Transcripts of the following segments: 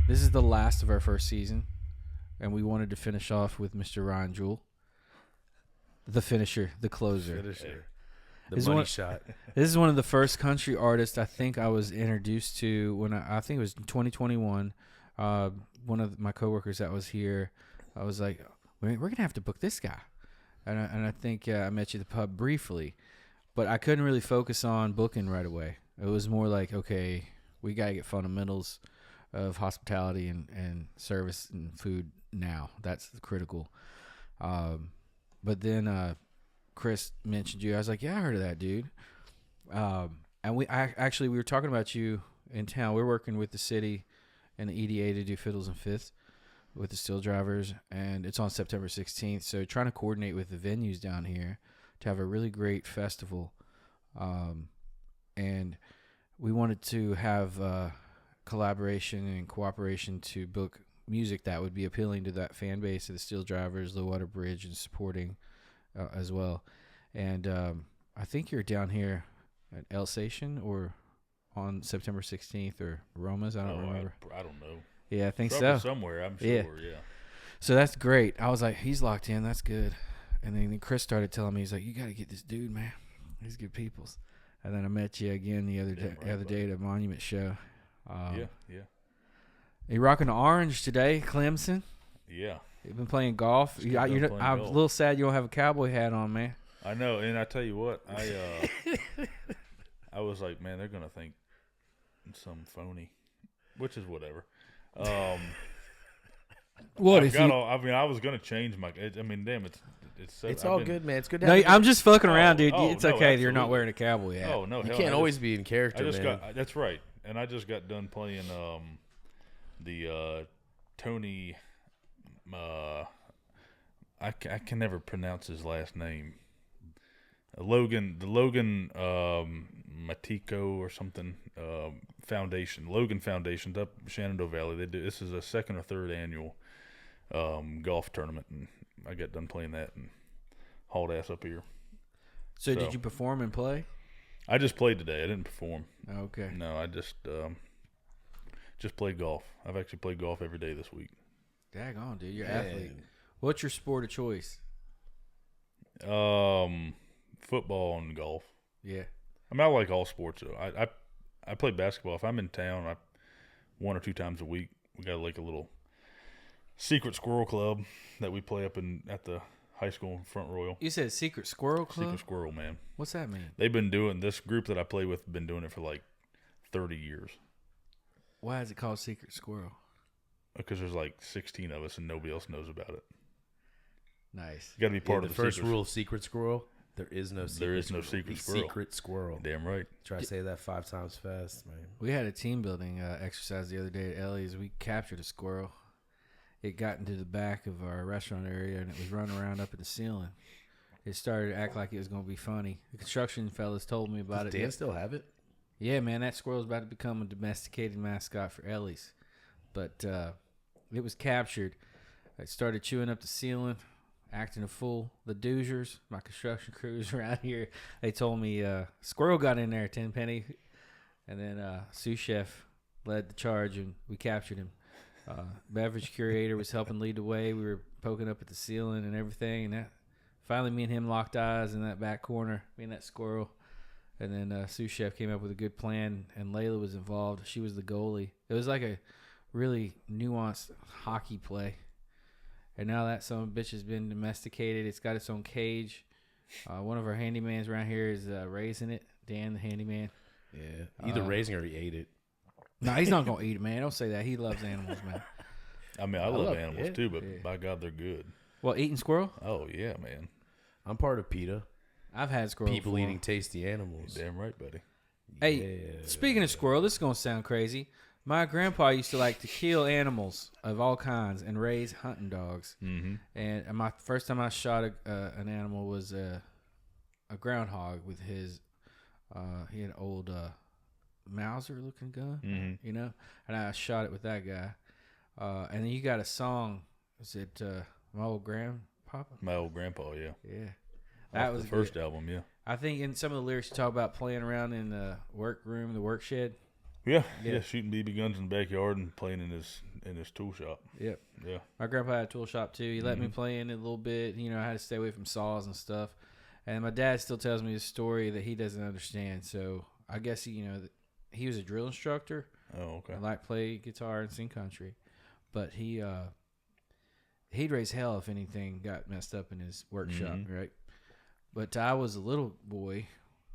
This is the last of our first season, and we wanted to finish off with Mr. Ryan Jewell, the finisher, the closer. The money shot. This is one of the first country artists I think I was introduced to when I think it was 2021. One of my coworkers that was here, I was like, we're going to have to book this guy. And I think I met you at the pub briefly, but I couldn't really focus on booking right away. It was more like, okay, we got to get fundamentals of hospitality and service and food now. That's critical. But then Chris mentioned you. I was like, yeah, I heard of that dude. And we were talking about you in town. We're working with the city and the EDA to do Fiddles and Fifths with the Steel Drivers, and it's on September 16th. So trying to coordinate with the venues down here to have a really great festival. And we wanted to have collaboration and cooperation to book music that would be appealing to that fan base of the Steel Drivers, Low Water Bridge, and supporting as well. And I think you're down here at Alsatian or on September 16th or Roma's. I don't remember. I don't know. Yeah, I think Probably so. Somewhere, I'm sure, yeah. So that's great. I was like, he's locked in. That's good. And then Chris started telling me, he's like, you got to get this dude, man. He's good peoples. And then I met you again the other day at a Monument show. Yeah. You rocking the orange today, Clemson? Yeah. You've been playing golf. I'm a little sad you don't have a cowboy hat on, man. I know, and I tell you what, I was like, man, they're gonna think some phony, which is whatever. What I if you? I was gonna change my. Damn, it's so. It's all good, man. It's good to No, have I'm just fucking around, dude. Oh, it's no, okay. You're absolutely. not wearing a cowboy hat. Oh no, You hell, can't always be in character, man. That's right, and I just got done playing the Tony. I can never pronounce his last name. Logan Matico or something Foundation. Logan Foundation's up Shenandoah Valley. This is a second or third annual golf tournament, and I got done playing that and hauled ass up here. So did you perform and play? I just played today. I didn't perform. Okay. No, I just played golf. I've actually played golf every day this week. Daggone, dude, you're an athlete. What's your sport of choice? Football and golf. Yeah. I like all sports though. I play basketball. If I'm in town, one or two times a week, we got like a little secret squirrel club that we play up at the high school in Front Royal. You said secret squirrel club? Secret squirrel, man. What's that mean? They've been doing this group that I play with. Been doing it for like 30 years. Why is it called secret squirrel? Because there's like 16 of us and nobody else knows about it. Nice. You got to be part the of first rule of secret squirrel. There is no secret squirrel. Secret squirrel. Damn right. Try to say that 5 times fast, man. We had a team building exercise the other day at Ellie's. We captured a squirrel. It got into the back of our restaurant area, and it was running around up in the ceiling. It started to act like it was going to be funny. The construction fellas told me about Does it. Dan still have it? Yeah, man, that squirrel's about to become a domesticated mascot for Ellie's. But it was captured. It started chewing up the ceiling, acting a fool. The Doozers, my construction crews around here, they told me squirrel got in there, Tenpenny. And then sous chef led the charge, and we captured him. Beverage curator was helping lead the way. We were poking up at the ceiling and everything. And that finally, me and him locked eyes in that back corner, me and that squirrel. And then sous chef came up with a good plan, and Layla was involved. She was the goalie. It was like a really nuanced hockey play. And now that son of a bitch has been domesticated, it's got its own cage. One of our handymans around here is raising it. Dan, the handyman. Yeah, either raising or he ate it. No, he's not going to eat it, man. Don't say that. He loves animals, man. I mean, I love animals too, but by God, they're good. Well, eating squirrel? Oh, yeah, man. I'm part of PETA. I've had squirrel People before. eating tasty animals. Damn right, buddy. Hey, speaking of squirrel, this is going to sound crazy. My grandpa used to like to kill animals of all kinds and raise hunting dogs. Mm-hmm. And my first time I shot an animal was a groundhog with his, he had an old Mauser-looking gun, you know? And I shot it with that guy. And then you got a song. Is it My Old Grandpapa? My Old Grandpa, yeah. Yeah. That was the first album, yeah. I think in some of the lyrics you talk about playing around in the workroom, the work shed. Yeah, shooting BB guns in the backyard and playing in in his tool shop. Yep. Yeah. My grandpa had a tool shop too. He let me play in it a little bit. You know, I had to stay away from saws and stuff. And my dad still tells me a story that he doesn't understand. So I guess he was a drill instructor. Oh, okay. I like play guitar and sing country, but he'd raise hell if anything got messed up in his workshop, right? But I was a little boy,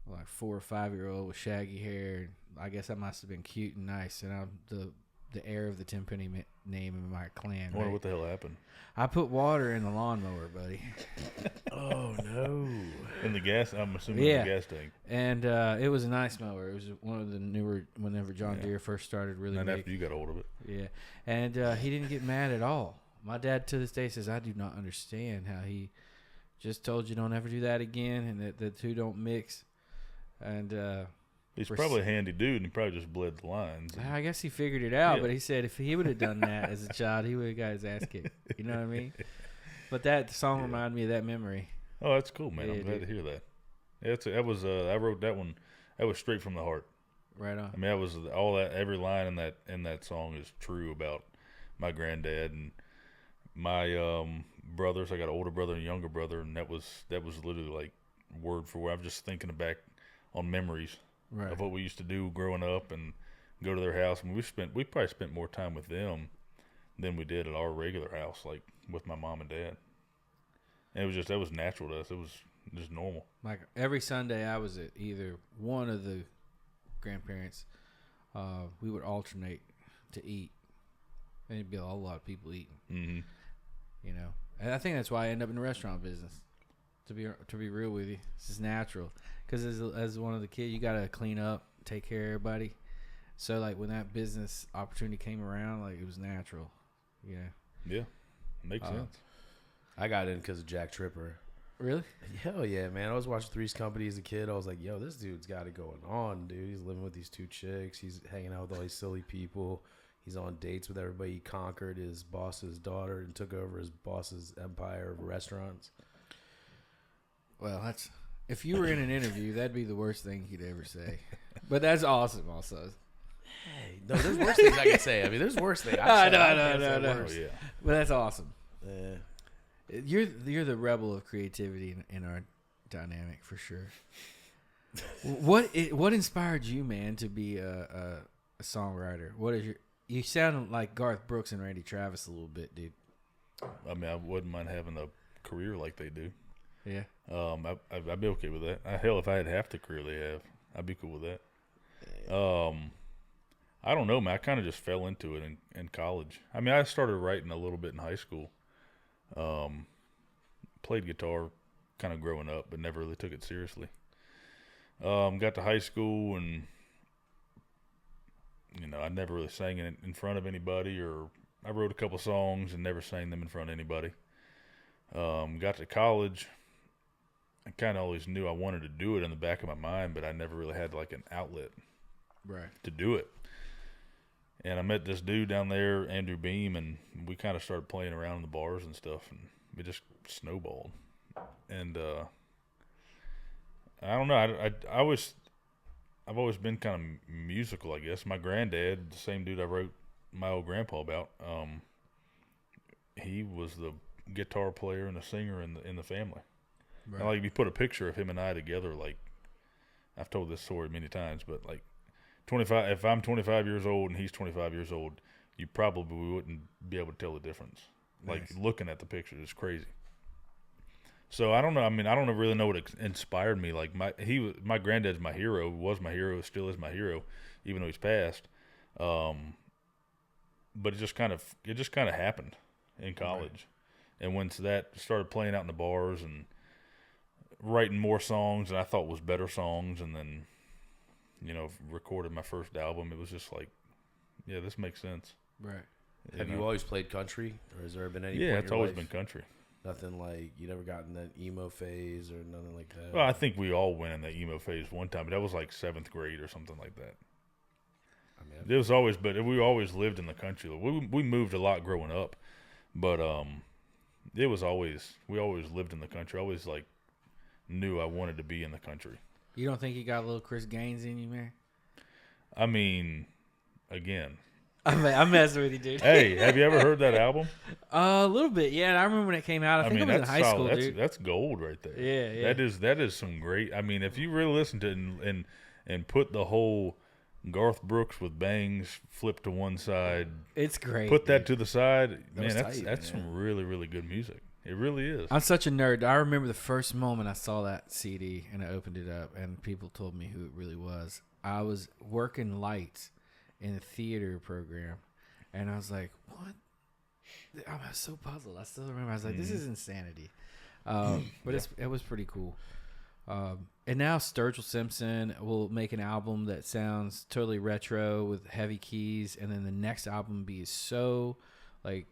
like 4 or 5 year old with shaggy hair. I guess I must have been cute and nice, and I'm the heir of the 10-penny name in my clan. I wonder what the hell happened. I put water in the lawnmower, buddy. Oh no! In the gas, I'm assuming in the gas tank. And it was a nice mower. It was one of the newer, whenever John Deere first started really Not big. after you got hold of it. Yeah, and he didn't get mad at all. My dad to this day says, I do not understand how he just told you don't ever do that again, and that the two don't mix. And he's probably a handy dude, and he probably just bled the lines. I guess he figured it out, but he said if he would have done that as a child, he would have got his ass kicked. You know what I mean? But that song reminded me of that memory. Oh, that's cool, man. I'm glad to hear that. Yeah, I wrote that one. That was straight from the heart. Right on. I mean, that was all that. Every line in that song is true about my granddad and my brothers. I got an older brother and a younger brother, and that was literally like word for word. I'm just thinking back on memories of what we used to do growing up and go to their house. I mean, we probably spent more time with them than we did at our regular house, like with my mom and dad. And that was natural to us. It was just normal. Like every Sunday, I was at either one of the grandparents. We would alternate to eat, and it'd be a whole lot of people eating. Mm-hmm. You know, and I think that's why I end up in the restaurant business. To be real with you, it's just natural. Because as one of the kids, you gotta clean up, take care of everybody. So like when that business opportunity came around, like it was natural. Yeah. Yeah, makes sense. I got in because of Jack Tripper. Really? Hell yeah, man. I was watching Three's Company as a kid. I was like, yo, this dude's got it going on, dude. He's living with these 2 chicks. He's hanging out with all these silly people. He's on dates with everybody. He conquered his boss's daughter and took over his boss's empire of restaurants. Well, if you were in an interview, that'd be the worst thing he'd ever say. But that's awesome also. Hey, no, there's worse things I can say. I mean, there's worse things. No. Oh, yeah. But that's awesome. Yeah. You're the rebel of creativity in our dynamic for sure. What inspired you, man, to be a songwriter? You sound like Garth Brooks and Randy Travis a little bit, dude. I mean, I wouldn't mind having a career like they do. Yeah. I'd be okay with that. Hell, if I had half the career they have, I'd be cool with that. I don't know, man. I kind of just fell into it in college. I mean, I started writing a little bit in high school. Played guitar kind of growing up, but never really took it seriously. Got to high school, and I never really sang in front of anybody, or I wrote a couple songs and never sang them in front of anybody. Got to college. I kind of always knew I wanted to do it in the back of my mind, but I never really had like an outlet to do it. And I met this dude down there, Andrew Beam, and we kind of started playing around in the bars and stuff, and it just snowballed. And I don't know. I've always been kind of musical, I guess. My granddad, the same dude I wrote my old grandpa about, he was the guitar player and the singer in the family. Right. And like if you put a picture of him and I together, like I've told this story many times, but like 25, if I'm 25 years old and he's 25 years old, you probably wouldn't be able to tell the difference. Like looking at the picture is crazy. So I don't know. I mean, I don't really know what inspired me. Like my granddad's my hero, was my hero, still is my hero, even though he's passed. But it just kind of happened in college. Right. And once that started playing out in the bars and writing more songs and I thought was better songs, and then, recorded my first album, it was just like, yeah, this makes sense. Right. Have you always played country, or has there been any? Yeah, point it's in your always life? been country. Nothing like you never gotten that emo phase or nothing like that. Well, I think we all went in that emo phase one time, but that was like 7th grade or something like that. I mean, it was always, but we always lived in the country. We moved a lot growing up, but it was always, we always lived in the country. I always like knew I wanted to be in the country. You don't think you got a little Chris Gaines in you, man? I mean, again, I'm messing with you, dude. Hey, have you ever heard that album? A little bit, yeah. And I remember when it came out. I think mean, I was in that's high school, solid. dude. That's gold right there. Yeah. That is some great. I mean, if you really listen to it and put the whole Garth Brooks with bangs flipped to one side, It's great. put that to the side, man. tight, That's some really, really good music. It really is. I'm such a nerd. I remember the first moment I saw that CD and I opened it up and people told me who it really was. I was working lights in a theater program and I was like, what? I was so puzzled. I still remember. I was like, this is insanity. But it was pretty cool. And now Sturgill Simpson will make an album that sounds totally retro with heavy keys. And then the next album be so like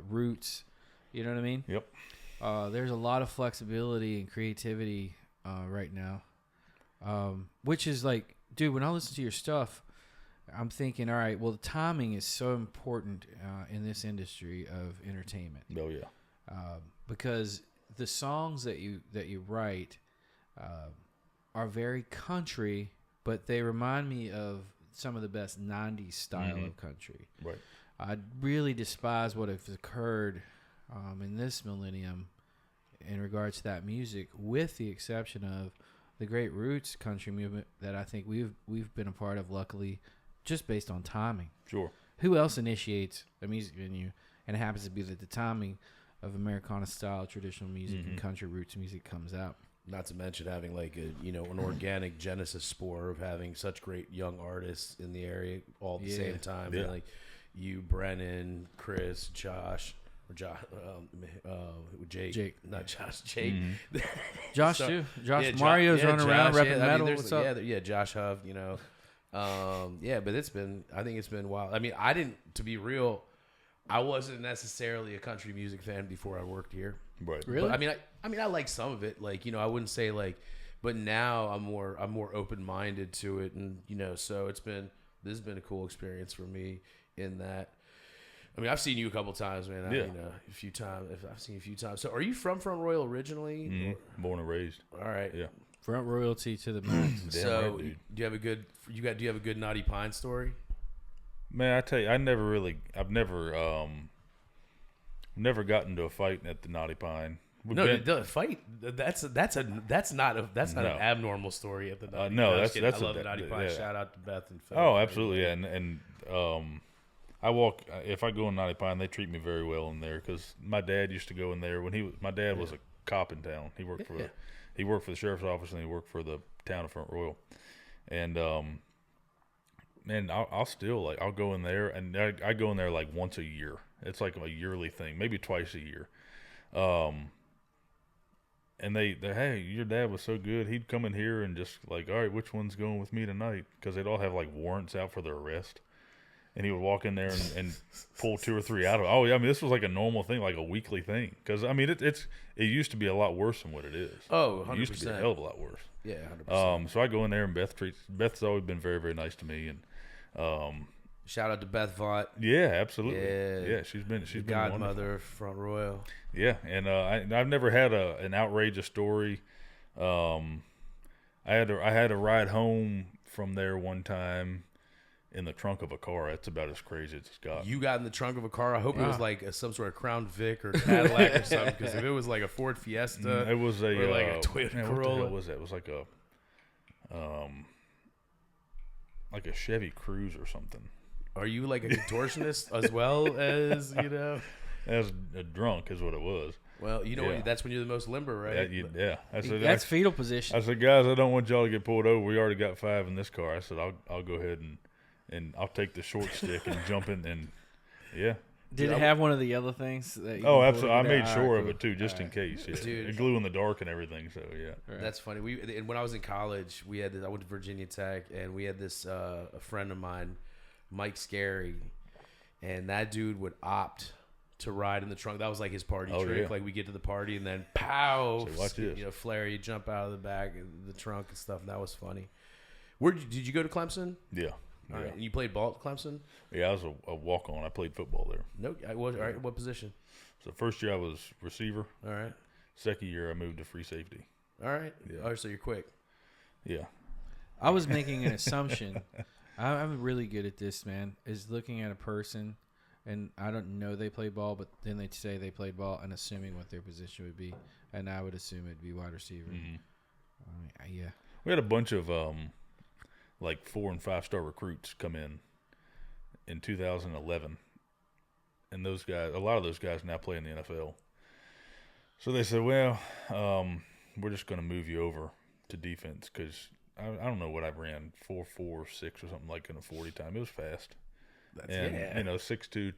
roots. You know what I mean? Yep. There's a lot of flexibility and creativity right now, which is like, dude, when I listen to your stuff, I'm thinking, all right, well, the timing is so important in this industry of entertainment. Oh yeah. Because the songs that you write are very country, but they remind me of some of the best '90s style of country. Right. I really despise what has occurred in this millennium in regards to that music, with the exception of the great roots country movement that I think we've been a part of, luckily, just based on timing. Sure. Who else initiates a music venue? And it happens to be that the timing of Americana style traditional music and country roots music comes out. Not to mention having like an organic genesis spore of having such great young artists in the area all at the same time. Yeah. And like you, Brennan, Chris, Josh, or Jake, not Josh, Jake. Josh So- too. Josh yeah, Mario's running around Josh, repping I mean, metal. there's- What's up? Yeah, Josh Huff, you know. But I think it's been wild. I mean, to be real, I wasn't necessarily a country music fan before I worked here. Right. Really? But, I mean, I like some of it. Like, I wouldn't say like, but now I'm more open minded to it, and so this has been a cool experience for me in that. I mean, I've seen you a couple times, man. Yeah. A few times. I've seen you a few times. So, are you from Front Royal originally? Born and raised. All right. Yeah. Front royalty to the max. Damn So, right, dude. do you have a good Naughty Pine story? Man, I tell you, I've never gotten into a fight at the Naughty Pine. The fight. That's not an abnormal story at the Naughty no, Pine. that's I love the Naughty Pine. yeah. Shout out to Beth and Phil. Oh, absolutely, yeah. And I walk. If I go in Naughty Pine, they treat me very well in there because my dad used to go in there when my dad was a cop in town. He worked for the sheriff's office and he worked for the town of Front Royal. And man, I'll go in there and I go in there like once a year. It's like a yearly thing, maybe twice a year. And they hey, your dad was so good. He'd come in here and just like, all right, which one's going with me tonight? Because they'd all have like warrants out for their arrest. And he would walk in there and pull 2 or 3 out of it. Oh, yeah, I mean, this was like a normal thing, like a weekly thing. Because, I mean, it used to be a lot worse than what it is. Oh, 100%. It used to be a hell of a lot worse. Yeah, 100%. So I go in there and Beth's always been very, very nice to me. And shout out to Beth Vaught. yeah, absolutely. Yeah. She's been Godmother of Front Royal. Yeah, and I've never had an outrageous story. I had a ride home from there one time in the trunk of a car. That's about as crazy as it's got. You got in the trunk of a car. I hope it was like some sort of Crown Vic or Cadillac or something. Because if it was like a Ford Fiesta, It was a or like a Toyota man, Corolla. What the hell was that? It was like a Chevy Cruze or something. Are you like a contortionist as well as As a drunk is what it was. Well, Yeah. that's when you're the most limber, right? Yeah. That's fetal position. I said, guys, I don't want y'all to get pulled over. We already got 5 in this car. I said, I'll go ahead and I'll take the short stick and jump in and yeah. Did it have one of the yellow things? That you Oh, can absolutely. pull I over there? made All sure right, of cool. it too, just in All case. Yeah. Dude. It glue in the dark and everything. So yeah. right. That's funny. And when I was in college, I went to Virginia Tech, and we had this a friend of mine, Mike Scary, and that dude would opt to ride in the trunk. That was like his party trick. Yeah. Like we get to the party and then pow, So watch this. flare, you jump out of the back of the trunk and stuff. And that was funny. Did you go to Clemson? Yeah. All right. And you played ball at Clemson? Yeah, I was a walk on. I played football there. No, I was. All right. What position? So first year I was receiver. All right. Second year I moved to free safety. All right. Yeah. Oh, so you're quick. Yeah. I was making an assumption I'm really good at this, man. Is looking at a person, and I don't know they play ball, but then they say they played ball, and assuming what their position would be, and I would assume it'd be wide receiver. Yeah. We had a bunch of like 4- and 5-star recruits come in 2011, and those guys, a lot of those guys now play in the NFL. So they said, well, we're just going to move you over to defense because I don't know what I ran, 4.46 or something like in a 40 time. It was fast. And, 6'2",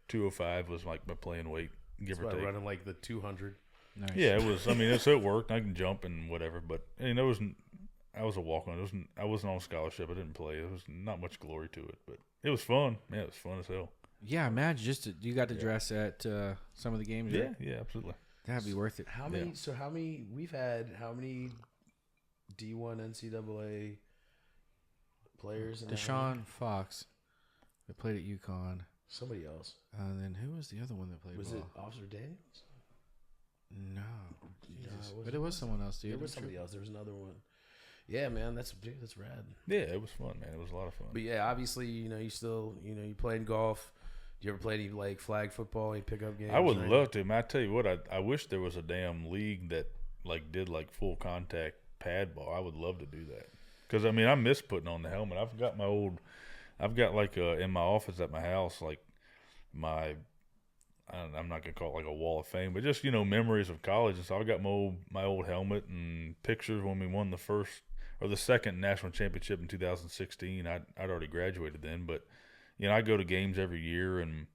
205 was like my playing weight, give or take. Running like the 200. Nice. Yeah, it was. I mean, so it worked. I can jump and whatever, but I was a walk-on. I wasn't on scholarship. I didn't play. There was not much glory to it, but it was fun. Yeah, it was fun as hell. Yeah, imagine you got to dress at some of the games. Yeah, right? yeah, absolutely. That'd be worth it. How many? So how many? We've had how many D1 NCAA players? Deshaun Fox, that played at UConn. Somebody else. And then who was the other one that played Was ball? it Officer Daniels? No. Jesus. No, But it was someone else, dude. There was somebody else. There was another one. Yeah, man, that's rad. Yeah, it was fun, man. It was a lot of fun. But yeah, obviously, you still, you playing golf. Do you ever play any like flag football, any pickup games? I would love to. Man, I tell you what, I wish there was a damn league that like did like full contact pad ball. I would love to do that. Because I mean, I miss putting on the helmet. I've got like in my office at my house, like I'm not gonna call it like a wall of fame, but just memories of college. And so I got my old helmet and pictures when we won the first or the second national championship in 2016. I'd already graduated then, but I go to games every year, and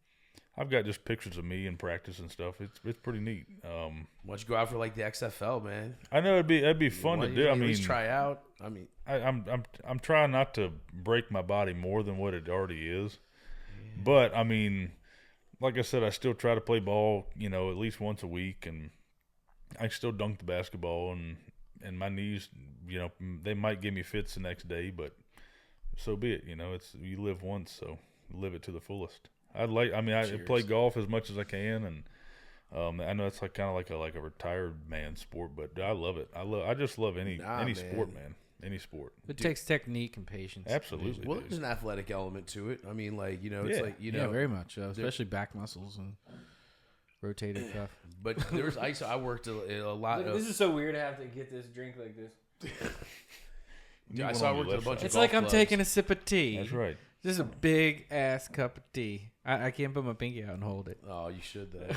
I've got just pictures of me in practice and stuff. It's pretty neat. Why don't you go out for like the XFL, man? I know it'd be fun to do. I mean, at least try out. I mean, I'm trying not to break my body more than what it already is, but I mean, like I said, I still try to play ball, at least once a week, and I still dunk the basketball, and my knees, they might give me fits the next day, but so be it. It's you live once, so live it to the fullest. I play golf as much as I can, and I know it's like kind of like a retired man sport, but I love it. I just love any sport, man. Any sport. It takes technique and patience. Absolutely. Well, there's an athletic element to it. I mean, like, it's like, yeah, very much, especially back muscles and rotated stuff. But there's I worked a lot. This is so weird to have to get this drink like this. I worked at a bunch of It's golf like I'm clubs. taking a sip of tea. That's right. This is a big ass cup of tea. I can't put my pinky out and hold it. Oh, you should though.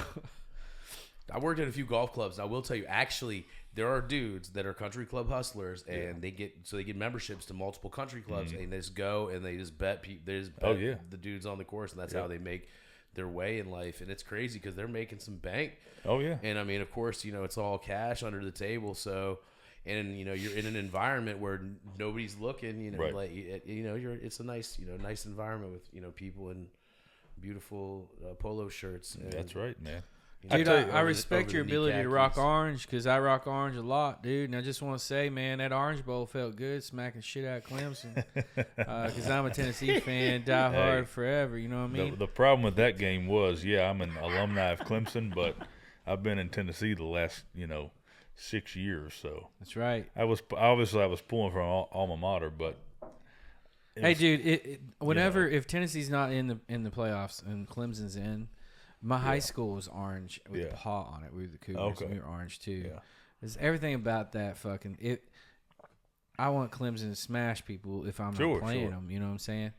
I worked at a few golf clubs. I will tell you, actually, there are dudes that are country club hustlers, and they get memberships to multiple country clubs, and they just go and they just bet the dudes on the course, and that's how they make their way in life. And it's crazy because they're making some bank. Oh yeah. And I mean, of course, it's all cash under the table. So, and you're in an environment where nobody's looking. Right. Like it's a nice nice environment with people in beautiful polo shirts. And, That's right, man. Dude, I over respect the your knee ability to rock khakis. orange because I rock orange a lot, dude. And I just want to say, man, that Orange Bowl felt good, smacking shit out of Clemson. Because I'm a Tennessee fan, die hard forever. You know what I mean? The problem with that game was, I'm an alumni of Clemson, but I've been in Tennessee the last 6 years, so That's right. I was pulling from alma mater, but Hey, dude, whenever if Tennessee's not in the playoffs and Clemson's in. My high school was orange with a paw on it. We were the Cougars. And we were orange too. Yeah. There's everything about that fucking it. I want Clemson to smash people if I'm not playing them. You know what I'm saying?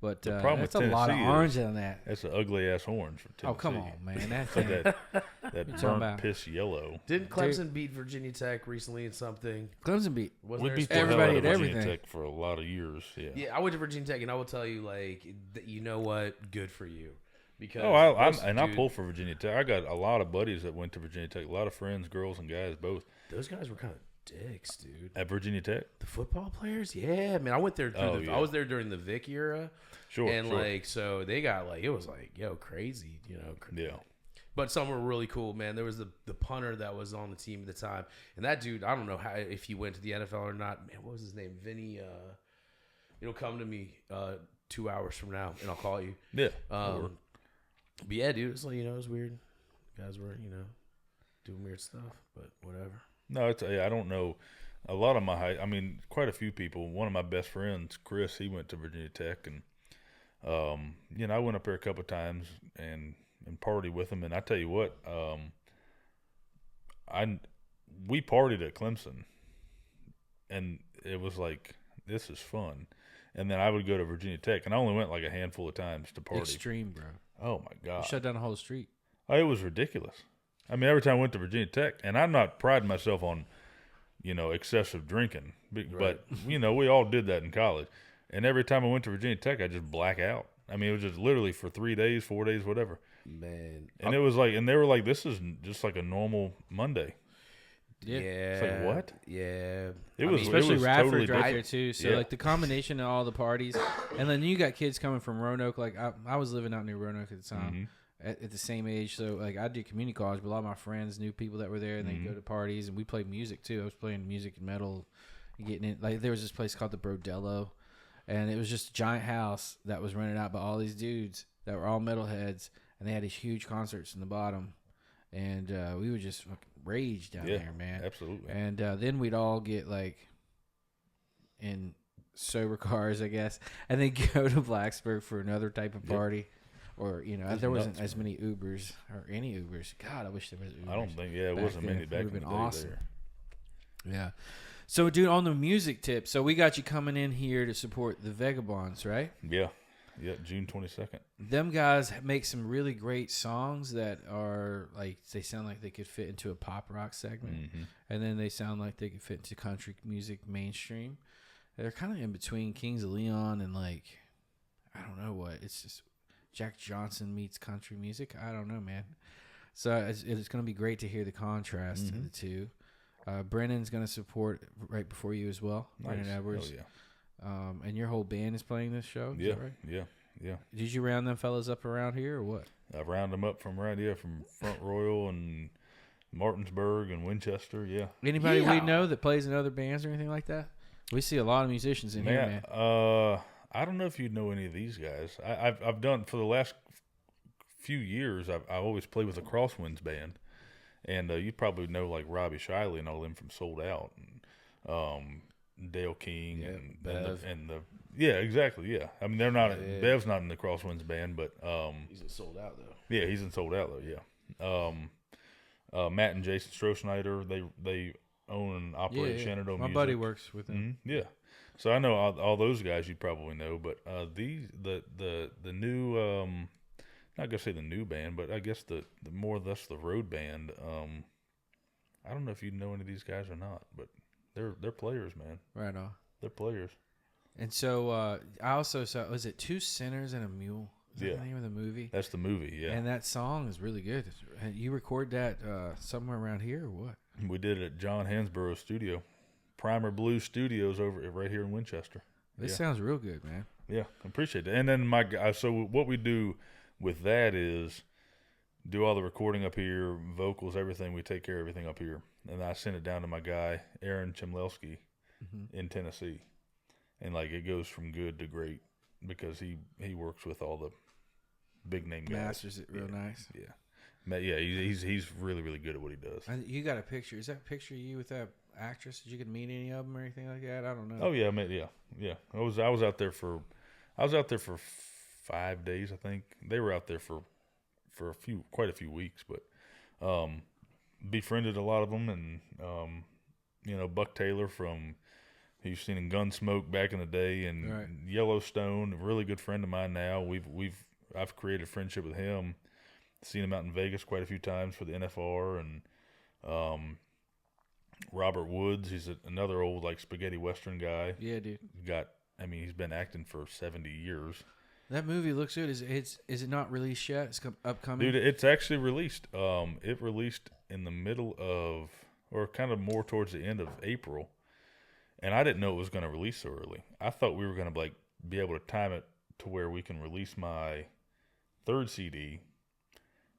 But the problem that's with a lot of Tennessee orange on that. That's an ugly ass orange for Tennessee. Oh come on, man! That's Like that talking burnt about? piss yellow. Didn't Clemson beat Virginia Tech recently in something? Clemson beat. We beat everybody at at Virginia everything. Tech for a lot of years. Yeah. Yeah, I went to Virginia Tech, and I will tell you, like, you know what? Good for you. Because I pull for Virginia Tech. I got a lot of buddies that went to Virginia Tech. A lot of friends, girls and guys, both. Those guys were kind of dicks, dude. At Virginia Tech? The football players? Yeah, man. I went there. I was there during the Vic era. Sure. And so they got it was crazy, Yeah. But some were really cool, man. There was the punter that was on the team at the time, and that dude, I don't know if he went to the NFL or not. Man, what was his name? Vinny. It'll come to me 2 hours from now, and I'll call you. Yeah. But yeah, dude, it's like, it was weird. Guys were, doing weird stuff, but whatever. No, I don't know. a lot of my quite a few people. One of my best friends, Chris, he went to Virginia Tech, and I went up there a couple of times and partied with him. And I tell you what, we partied at Clemson, and it was like, this is fun. And then I would go to Virginia Tech, and I only went like a handful of times to party. Extreme, bro. Oh my God! You shut down the whole street. Oh, it was ridiculous. I mean, every time I went to Virginia Tech, and I'm not priding myself on, excessive drinking, but we all did that in college. And every time I went to Virginia Tech, I just black out. I mean, it was just literally for 3 days, 4 days, whatever. Man, And it was like, and they were like, this is just like a normal Monday. Yeah. It's like, what? Yeah. Especially Radford totally right different. there too. So Yeah. like the combination of all the parties, and then you got kids coming from Roanoke. Like I was living out near Roanoke at the time, at the same age. So like I did community college, but a lot of my friends knew people that were there, and they'd go to parties, and we played music too. I was playing music and metal, and getting it. Like there was this place called the Brodello, and it was just a giant house that was rented out by all these dudes that were all metalheads, and they had these huge concerts in the bottom, and we would just fucking rage down there, man. Absolutely. And then we'd all get like in sober cars, I guess, and then go to Blacksburg for another type of party. Or, there wasn't as many Ubers or any Ubers. God, I wish there was Ubers. I don't think, it wasn't many back in the day awesome. there. Yeah. So, dude, on the music tip, so we got you coming in here to support the Vagabonds, right? Yeah. Yeah, June 22nd. Them guys make some really great songs that are like, they sound like they could fit into a pop rock segment. And then they sound like they could fit into country music mainstream. They're kind of in between Kings of Leon and like, I don't know what. It's just Jack Johnson meets country music. I don't know, man. So it's going to be great to hear the contrast of the two. Brennan's going to support right before you as well. Nice. Brennan Edwards. Oh, yeah. And your whole band is playing this show? Is that right? Yeah. Did you round them fellas up around here or what? I round them up from from Front Royal and Martinsburg and Winchester. Yeah. Anybody we know that plays in other bands or anything like that? We see a lot of musicians in here, man. I don't know if you know any of these guys. I've done for the last few years. I've always played with a Crosswinds band, and you probably know like Robbie Shiley and all them from Sold Out, and Dale King and Bev. Exactly. Yeah, I mean they're not Bev's not in the Crosswinds band, but he's Sold Out though. Yeah, he's in Sold Out though. Yeah, Matt and Jason Strohschneider, they own and operate Shenandoah My Music. buddy works with them. Yeah, so I know all those guys you probably know, but the new not gonna say the new band, but I guess the more or less the road band. I don't know if you know any of these guys or not, but they're players, man. Right on. They're players. And so I also saw, was it Two Sinners and a Mule? Is that the name of the movie? That's the movie, yeah. And that song is really good. You record that somewhere around here or what? We did it at John Hansborough's studio. Primer Blue Studios over right here in Winchester. This sounds real good, man. Yeah, I appreciate that. And then so what we do with that is do all the recording up here, vocals, everything. We take care of everything up here. And I send it down to my guy, Aaron Chemlewski, in Tennessee. And like it goes from good to great because he works with all the big name guys. Masters it real nice. Yeah. Yeah, he's really, really good at what he does. You got a picture. Is that a picture of you with that actress? Did you get to meet any of them or anything like that? I don't know. Oh yeah, yeah. I was out there for 5 days, I think. They were out there for quite a few weeks, but befriended a lot of them, and Buck Taylor from who you've seen in Gunsmoke back in the day, and Yellowstone, a really good friend of mine now. I've created a friendship with him. Seen him out in Vegas quite a few times for the NFR, and Robert Woods. He's another old like spaghetti western guy. Yeah, dude. He's been acting for 70 years. That movie looks good. Is it not released yet? It's upcoming. Dude, it's actually released. It released in the middle of, or kind of more towards the end of April, and I didn't know it was going to release so early. I thought we were going to like be able to time it to where we can release my third CD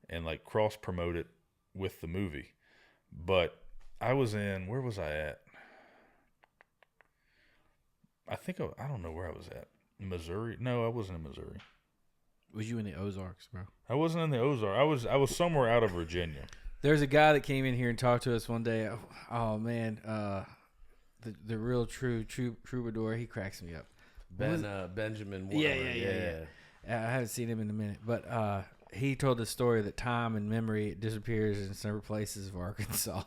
and like cross promote it with the movie. But I was in, where was I at? I don't know where I was at. Missouri? No, I wasn't in Missouri. Was you in the Ozarks, bro? I wasn't in the Ozarks. I was somewhere out of Virginia. There's a guy that came in here and talked to us one day. Oh man, the real true troubadour. He cracks me up. Benjamin. Whatever. Yeah. I haven't seen him in a minute, but he told the story that time and memory disappears in several places of Arkansas.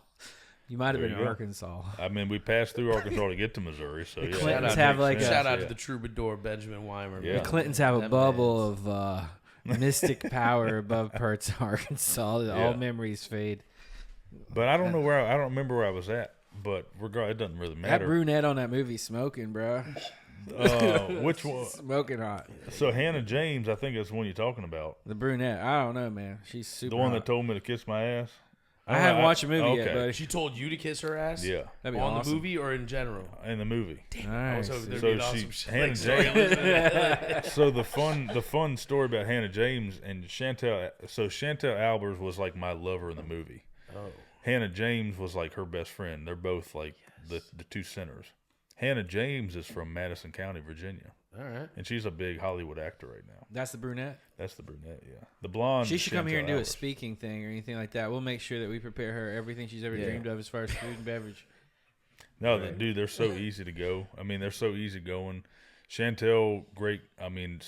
You might have been in Arkansas. I mean, we passed through Arkansas to get to Missouri, so the Clintons have like shout out to the troubadour Benjamin Weimer. Yeah. The Clintons have a bubble of mystic power above parts of Arkansas. All memories fade. But I don't know where I don't remember where I was at. But it doesn't really matter. That brunette on that movie smoking, bro. Which one? Smoking hot. So Hannah James, I think that's the one you're talking about. The brunette. I don't know, man. She's super. The one hot. that told me to kiss my ass. I haven't watched the movie yet, but she told you to kiss her ass. Yeah, that'd be on awesome. the movie or in general. In the movie. Nice. Hannah James. So the fun story about Hannah James and Chantel. So Chantel Albers was like my lover in the movie. Oh. Hannah James was like her best friend. They're both like the two centers. Hannah James is from Madison County, Virginia. All right. And she's a big Hollywood actor right now. That's the brunette? That's the brunette, yeah. The blonde. She should come here and do Albers. a speaking thing or anything like that. We'll make sure that we prepare her everything she's ever dreamed of as far as food and beverage. No, dude, they're so easy to go. I mean, they're so easy going. Chantel, great. I mean,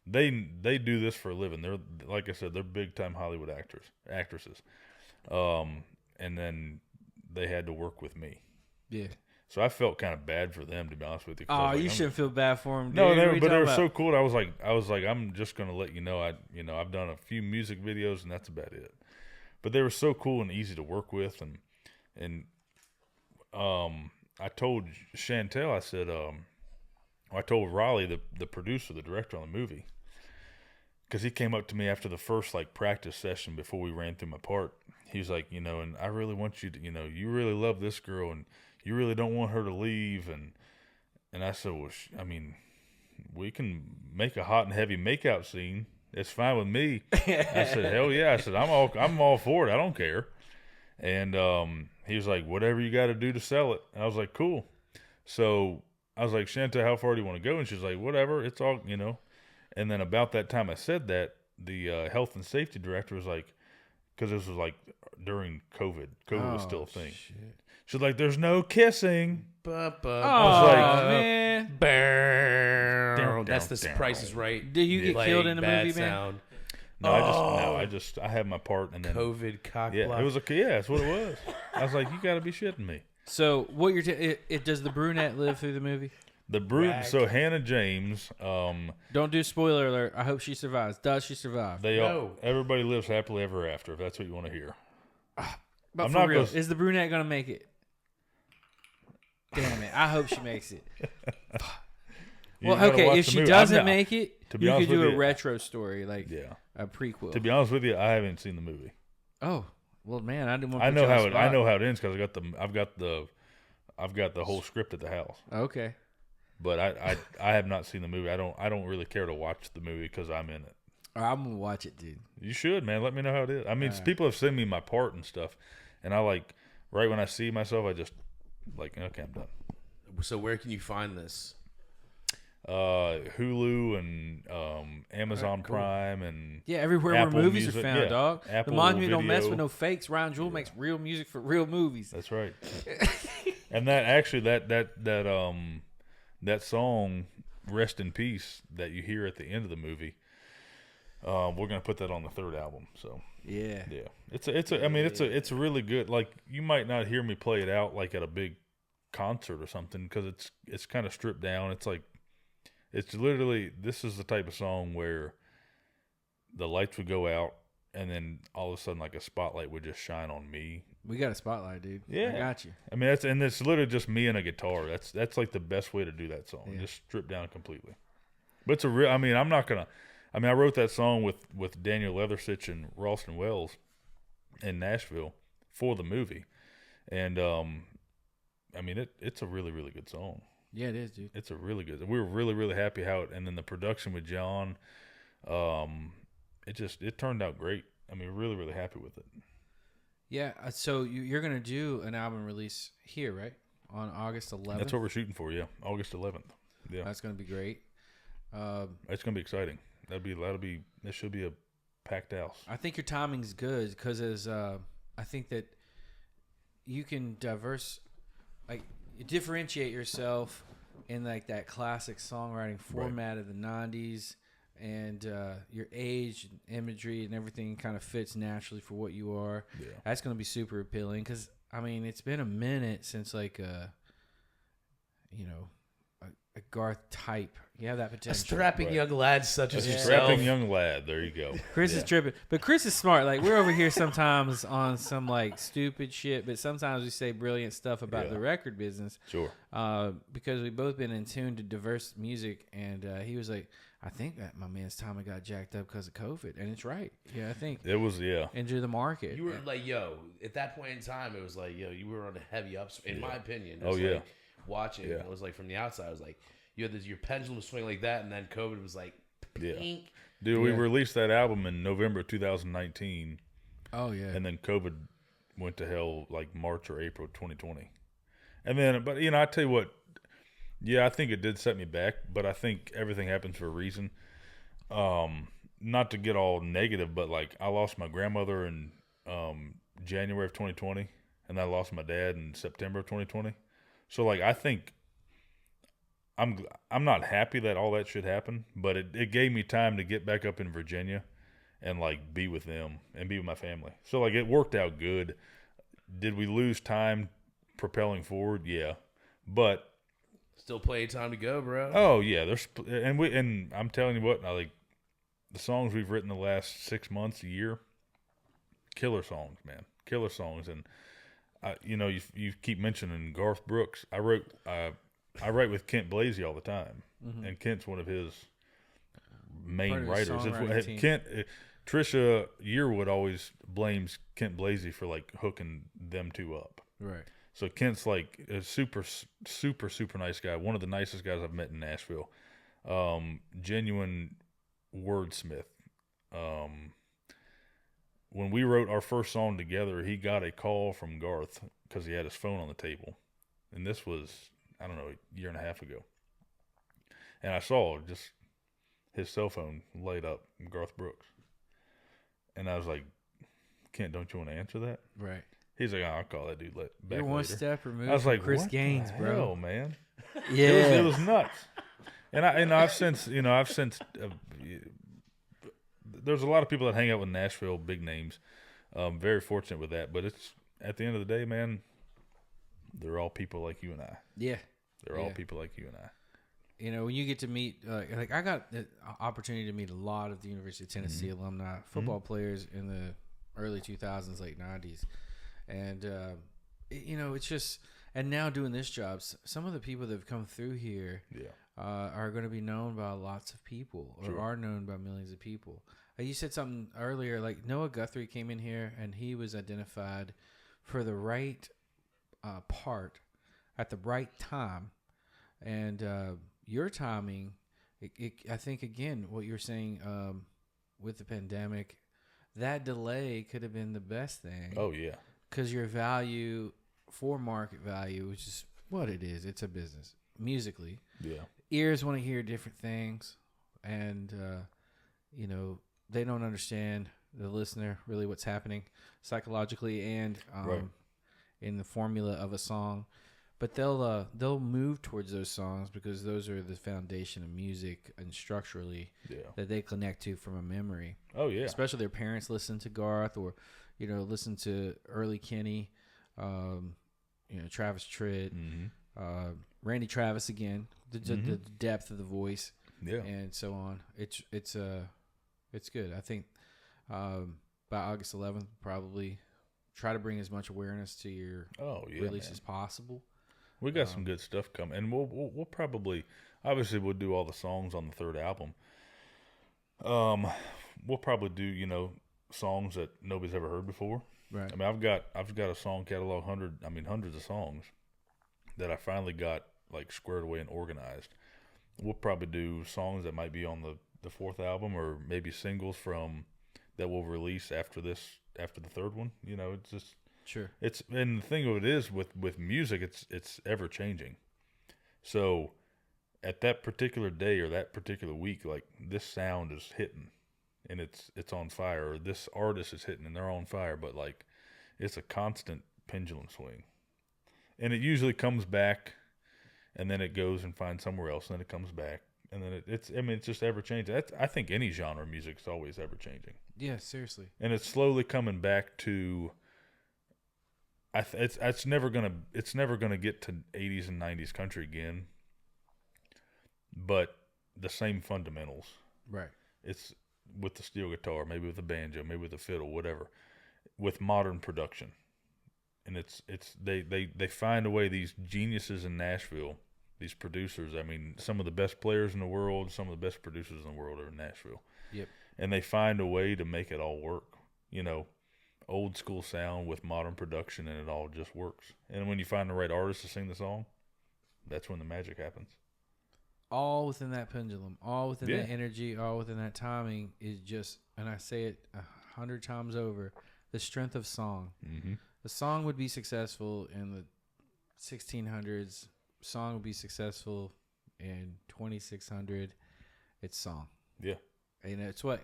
they do this for a living. They're, like I said, they're big time Hollywood actresses. And then they had to work with me. Yeah. So I felt kind of bad for them, to be honest with you. Oh, you shouldn't feel bad for them. Dude. No, they were so cool. I was like, I'm just gonna let you know. I've done a few music videos, and that's about it. But they were so cool and easy to work with, and I told Chantel, I said, I told Raleigh, the producer, the director on the movie, because he came up to me after the first like practice session before we ran through my part. He was like, and I really want you to, you really love this girl, and you really don't want her to leave. And I said, well, I mean, we can make a hot and heavy makeout scene. It's fine with me. I said, hell yeah. I said, I'm all for it. I don't care. And he was like, whatever you got to do to sell it. And I was like, cool. So I was like, Chantel, how far do you want to go? And she's like, whatever. It's all, And then about that time I said that, the health and safety director was like, because this was like during COVID. COVID was still a thing. Shit. She's like, there's no kissing. I was like, man. That's the Price is Right. Did you get killed in the movie, sound. man? No, I had my part, and then COVID cock yeah, block. it was that's what it was. I was like, you got to be shitting me. So what you're does the brunette live through the movie? So Hannah James. Don't do spoiler alert. I hope she survives. Does she survive? Everybody lives happily ever after. If that's what you want to hear. But for real, is the brunette gonna make it? Damn it! I hope she makes it. Well, okay, if she doesn't make it, you could do a retro story, like a prequel. To be honest with you, I haven't seen the movie. Oh, well, man, I didn't want. I know how it ends because I've got the whole script at the house. Okay. But I have not seen the movie. I don't really care to watch the movie because I'm in it. I'm gonna watch it, dude. You should, man. Let me know how it is. I mean, people have sent me my part and stuff, and I like right when I see myself, I just like, okay, I'm done. So where can you find this? Hulu and Amazon Prime and everywhere Apple where movies Music, are found, dog. Apple Reminds me, Video. don't mess with no fakes. Ryan Jewell makes real music for real movies. That's right. And that actually that song "Rest in Peace" that you hear at the end of the movie, we're gonna put that on the third album. So yeah, it's a really good. Like, you might not hear me play it out like at a big concert or something because it's kind of stripped down. It's like, it's literally, this is the type of song where the lights would go out and then all of a sudden like a spotlight would just shine on me. We got a spotlight, dude. Yeah, I got you. I mean, it's literally just me and a guitar. That's like the best way to do that song. Yeah. Just strip down completely. But it's a real. I mean, I wrote that song with Daniel Leathersich and Ralston Wells in Nashville for the movie, and I mean, it's a really, really good song. Yeah, it is, dude. It's a really good. We were really, really happy how it, and then the production with John, it turned out great. I mean, really, really happy with it. Yeah, so you're going to do an album release here, right? On August 11th? That's what we're shooting for, yeah. August 11th. Yeah. That's going to be great. It's going to be exciting. This should be a packed house. I think your timing's good because I think that you can you differentiate yourself in like that classic songwriting format of the 90s, and your age and imagery and everything kind of fits naturally for what you are. Yeah. That's going to be super appealing because, I mean, it's been a minute since like a Garth type. You have that potential. A strapping young lad such as yourself. Strapping young lad. There you go. Chris is tripping. But Chris is smart. Like, we're over here sometimes on some, like, stupid shit, but sometimes we say brilliant stuff about the record business. Sure. Because we've both been in tune to diverse music, and he was like, I think that my man's timing got jacked up because of COVID. And it's right. Yeah, I think. It was, Enter the market. You were like, at that point in time, it was like, you were on a heavy upswing, in my opinion. It Oh, was yeah. Like, watching, it was like from the outside, I was like, you had your pendulum swing like that, and then COVID was like, pink. Dude, we released that album in November 2019. Oh, yeah. And then COVID went to hell like March or April 2020. And then, but, I tell you what, I think it did set me back, but I think everything happens for a reason. Not to get all negative, but like I lost my grandmother in January of 2020, and I lost my dad in September of 2020. So like I think I'm not happy that all that shit happened, but it gave me time to get back up in Virginia and like be with them and be with my family. So like it worked out good. Did we lose time propelling forward? Yeah, but still plenty of time to go, bro. Oh yeah, and I'm telling you what, like the songs we've written the last 6 months, a year, killer songs, man, killer songs. And you keep mentioning Garth Brooks. I write with Kent Blasey all the time, and Kent's one of his main writers. Trisha Yearwood always blames Kent Blasey for like hooking them two up. Right. So Kent's like a super, super, super nice guy. One of the nicest guys I've met in Nashville. Genuine wordsmith. When we wrote our first song together, he got a call from Garth because he had his phone on the table, and this was, I don't know, a year and a half ago. And I saw just his cell phone light up, Garth Brooks. And I was like, Kent, don't you want to answer that? Right. He's like, I'll call that dude back You're one later. step removed I was like, from Chris what Gaines, the bro. hell, man? Yeah. It was nuts. And I've since there's a lot of people that hang out with Nashville, big names. Very fortunate with that. But it's at the end of the day, man, they're all people like you and I. Yeah. They're all people like you and I. When you get to meet, like I got the opportunity to meet a lot of the University of Tennessee alumni, football players in the early 2000s, late 90s. And, it's just, and now doing this job, some of the people that have come through here are going to be known by lots of people or are known by millions of people. You said something earlier, like Noah Guthrie came in here and he was identified for the right part at the right time. And your timing, I think, again, what you're saying with the pandemic, that delay could have been the best thing. Oh, yeah. Because your value for market value, which is what it is, it's a business, musically. Yeah. Ears want to hear different things. And, they don't understand, the listener, really what's happening psychologically and in the formula of a song. But they'll move towards those songs because those are the foundation of music and structurally that they connect to from a memory. Oh yeah, especially their parents listen to Garth or listen to early Kenny, Travis Tritt, Randy Travis again, the depth of the voice, and so on. It's good. I think by August 11th, probably try to bring as much awareness to your release as possible. We got some good stuff coming, and we'll probably, obviously, we'll do all the songs on the third album. We'll probably do songs that nobody's ever heard before. Right. I mean, I've got a song catalog, hundreds of songs that I finally got like squared away and organized. We'll probably do songs that might be on the fourth album, or maybe singles from that we'll release after the third one. It's just. Sure. And the thing of it is with music, it's ever changing. So at that particular day or that particular week, like this sound is hitting and it's on fire, or this artist is hitting and they're on fire, but like it's a constant pendulum swing. and it usually comes back, and then it goes and finds somewhere else, and then it comes back, and then it's just ever changing. I think any genre of music is always ever changing. Yeah, seriously. And it's slowly coming back to. It's never gonna get to 80s and 90s country again, but the same fundamentals. Right. It's with the steel guitar, maybe with the banjo, maybe with the fiddle, whatever, with modern production. And they find a way. These geniuses in Nashville, these producers. I mean, some of the best players in the world, some of the best producers in the world are in Nashville. Yep. And they find a way to make it all work. Old school sound with modern production, and it all just works. And when you find the right artist to sing the song, that's when the magic happens. All within that pendulum, all within Yeah. that energy, all within that timing is just, and I say it 100 times over, the strength of song. Mm-hmm. The song would be successful in the 1600s. Song would be successful in 2600. It's song. Yeah. And it's what,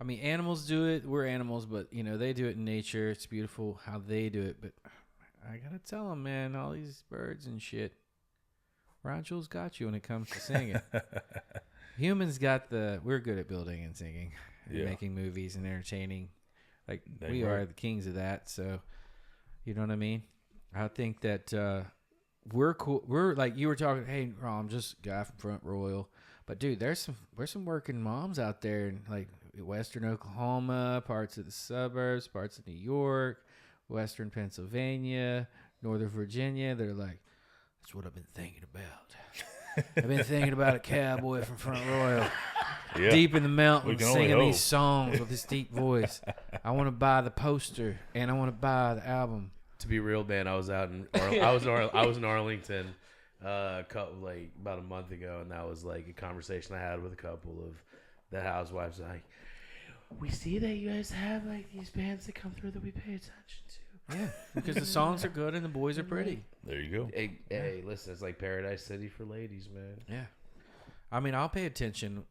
I mean, animals do it. We're animals, but, they do it in nature. It's beautiful how they do it. But I got to tell them, man, all these birds and shit, Ron Jules got you when it comes to singing. Humans we're good at building and singing and making movies and entertaining. Like, we are the kings of that. So, you know what I mean? I think that we're cool. We're like, you were talking, hey, Ron, I'm just a guy from Front Royal. But, dude, there's some working moms out there in, like, Western Oklahoma, parts of the suburbs, parts of New York, Western Pennsylvania, Northern Virginia. They're like, that's what I've been thinking about. I've been thinking about a cowboy from Front Royal, deep in the mountains, singing these songs with this deep voice. I want to buy the poster, and I want to buy the album. To be real, man, I was out in I was in Arlington about a month ago, and that was like a conversation I had with a couple of the housewives. Like, we see that you guys have like these bands that come through that we pay attention to. Yeah, because the songs are good and the boys are pretty. There you go. Hey, listen, it's like Paradise City for ladies, man. Yeah, I mean, I'll pay attention.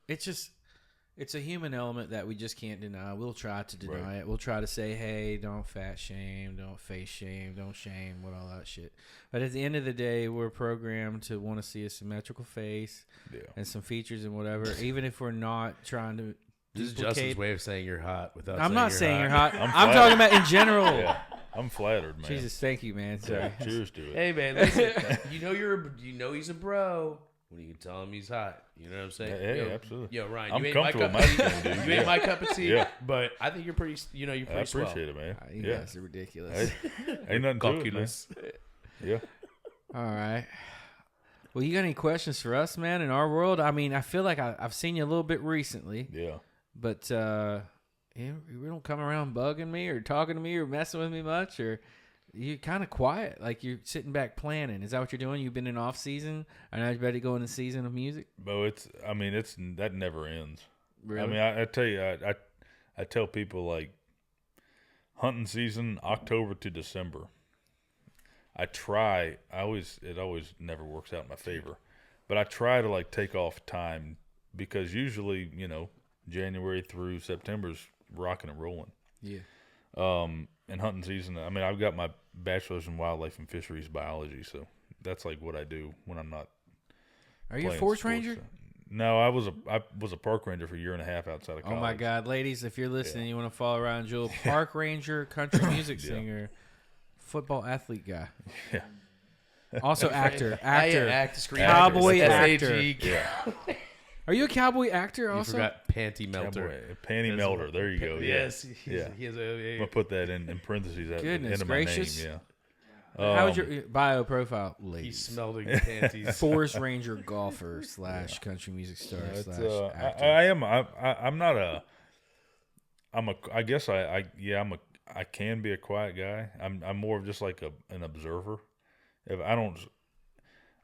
It's a human element that we just can't deny. We'll try to deny it. We'll try to say, hey, don't fat shame, don't face shame, don't shame, all that shit. But at the end of the day, we're programmed to want to see a symmetrical face and some features and whatever, even if we're not trying to. This is Justin's way of saying you're hot without. I'm not saying you're hot. I'm talking about in general. Yeah, I'm flattered, man. Jesus, thank you, man. Sorry. Yeah, cheers to it. Hey, man, listen, you know he's a bro when you can tell him he's hot. You know what I'm saying? Yeah, absolutely. Yo, Ryan, I'm you ain't my comfortable cup of with my tea. skin, dude. You ain't my cup of tea. But I think you're pretty. You're pretty. I appreciate it, man. You guys are ridiculous. Ain't nothing to it, man. Yeah. All right. Well, you got any questions for us, man, in our world? I mean, I feel like I've seen you a little bit recently. Yeah. But you don't come around bugging me or talking to me or messing with me much, or you're kind of quiet, like you're sitting back planning. Is that what you're doing? You've been in off season. Are now you ready to go in the season of music? But that never ends. Really? I mean, I tell you, I tell people, like, hunting season, October to December. It always never works out in my favor, but I try to like take off time because usually, January through September's rocking and rolling. Yeah. And hunting season, I mean, I've got my bachelor's in wildlife and fisheries biology, so that's like what I do when I'm not. Are you a forest sports. ranger? No, I was a park ranger for a year and a half outside of college. Oh my God, ladies, if you're listening, you want to follow Ryan Jewell, park ranger, country music singer, football athlete guy. Yeah. Also actor, cowboy actor. Yeah. Are you a cowboy actor You also? forgot panty melter. Panty melter. There you go. Yes. Yeah. He has I'm gonna put that in parentheses. Goodness into gracious. My name. Yeah. How would your bio profile? He Ladies. smelled panties. Forest ranger golfer / country music star / actor. I'm not a. I guess I can be a quiet guy. I'm more of just like an observer. If I don't.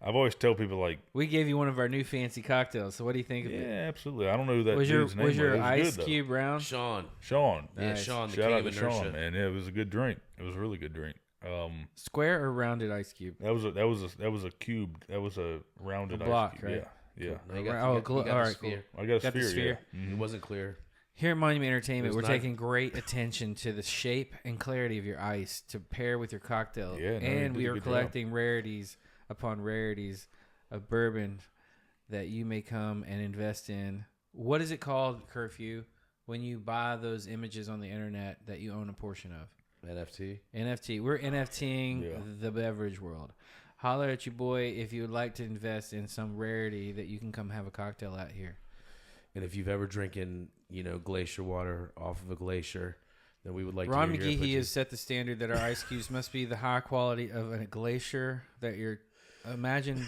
I've always tell people like we gave you one of our new fancy cocktails. So what do you think of it? Yeah, absolutely. I don't know who that was dude's name was. Your It was ice good, cube round? Sean. Yeah, Nice. Sean. The Shout king out of to inertia. Sean, man. Yeah, it was a good drink. It was a really good drink. Square or rounded ice cube? That was a cube. That was a rounded A block, ice cube. right? Yeah. No, you got, Oh, you got, you got all the right, cool. sphere. I got a Got the sphere. sphere? Yeah. It wasn't clear. Here at Monument Entertainment, It we're was not- taking great attention to the shape and clarity of your ice to pair with your cocktail. Yeah, no, you and did we a are good collecting rarities upon rarities of bourbon that you may come and invest in. What is it called, Curfew, when you buy those images on the internet that you own a portion of? NFT. NFT. We're NFTing Yeah. the beverage world. Holler at your boy if you would like to invest in some rarity that you can come have a cocktail out here. And if you've ever drinking, glacier water off of a glacier, then we would like Ron to hear your McGehee has set the standard that our ice cubes must be the high quality of a glacier that you're. Imagine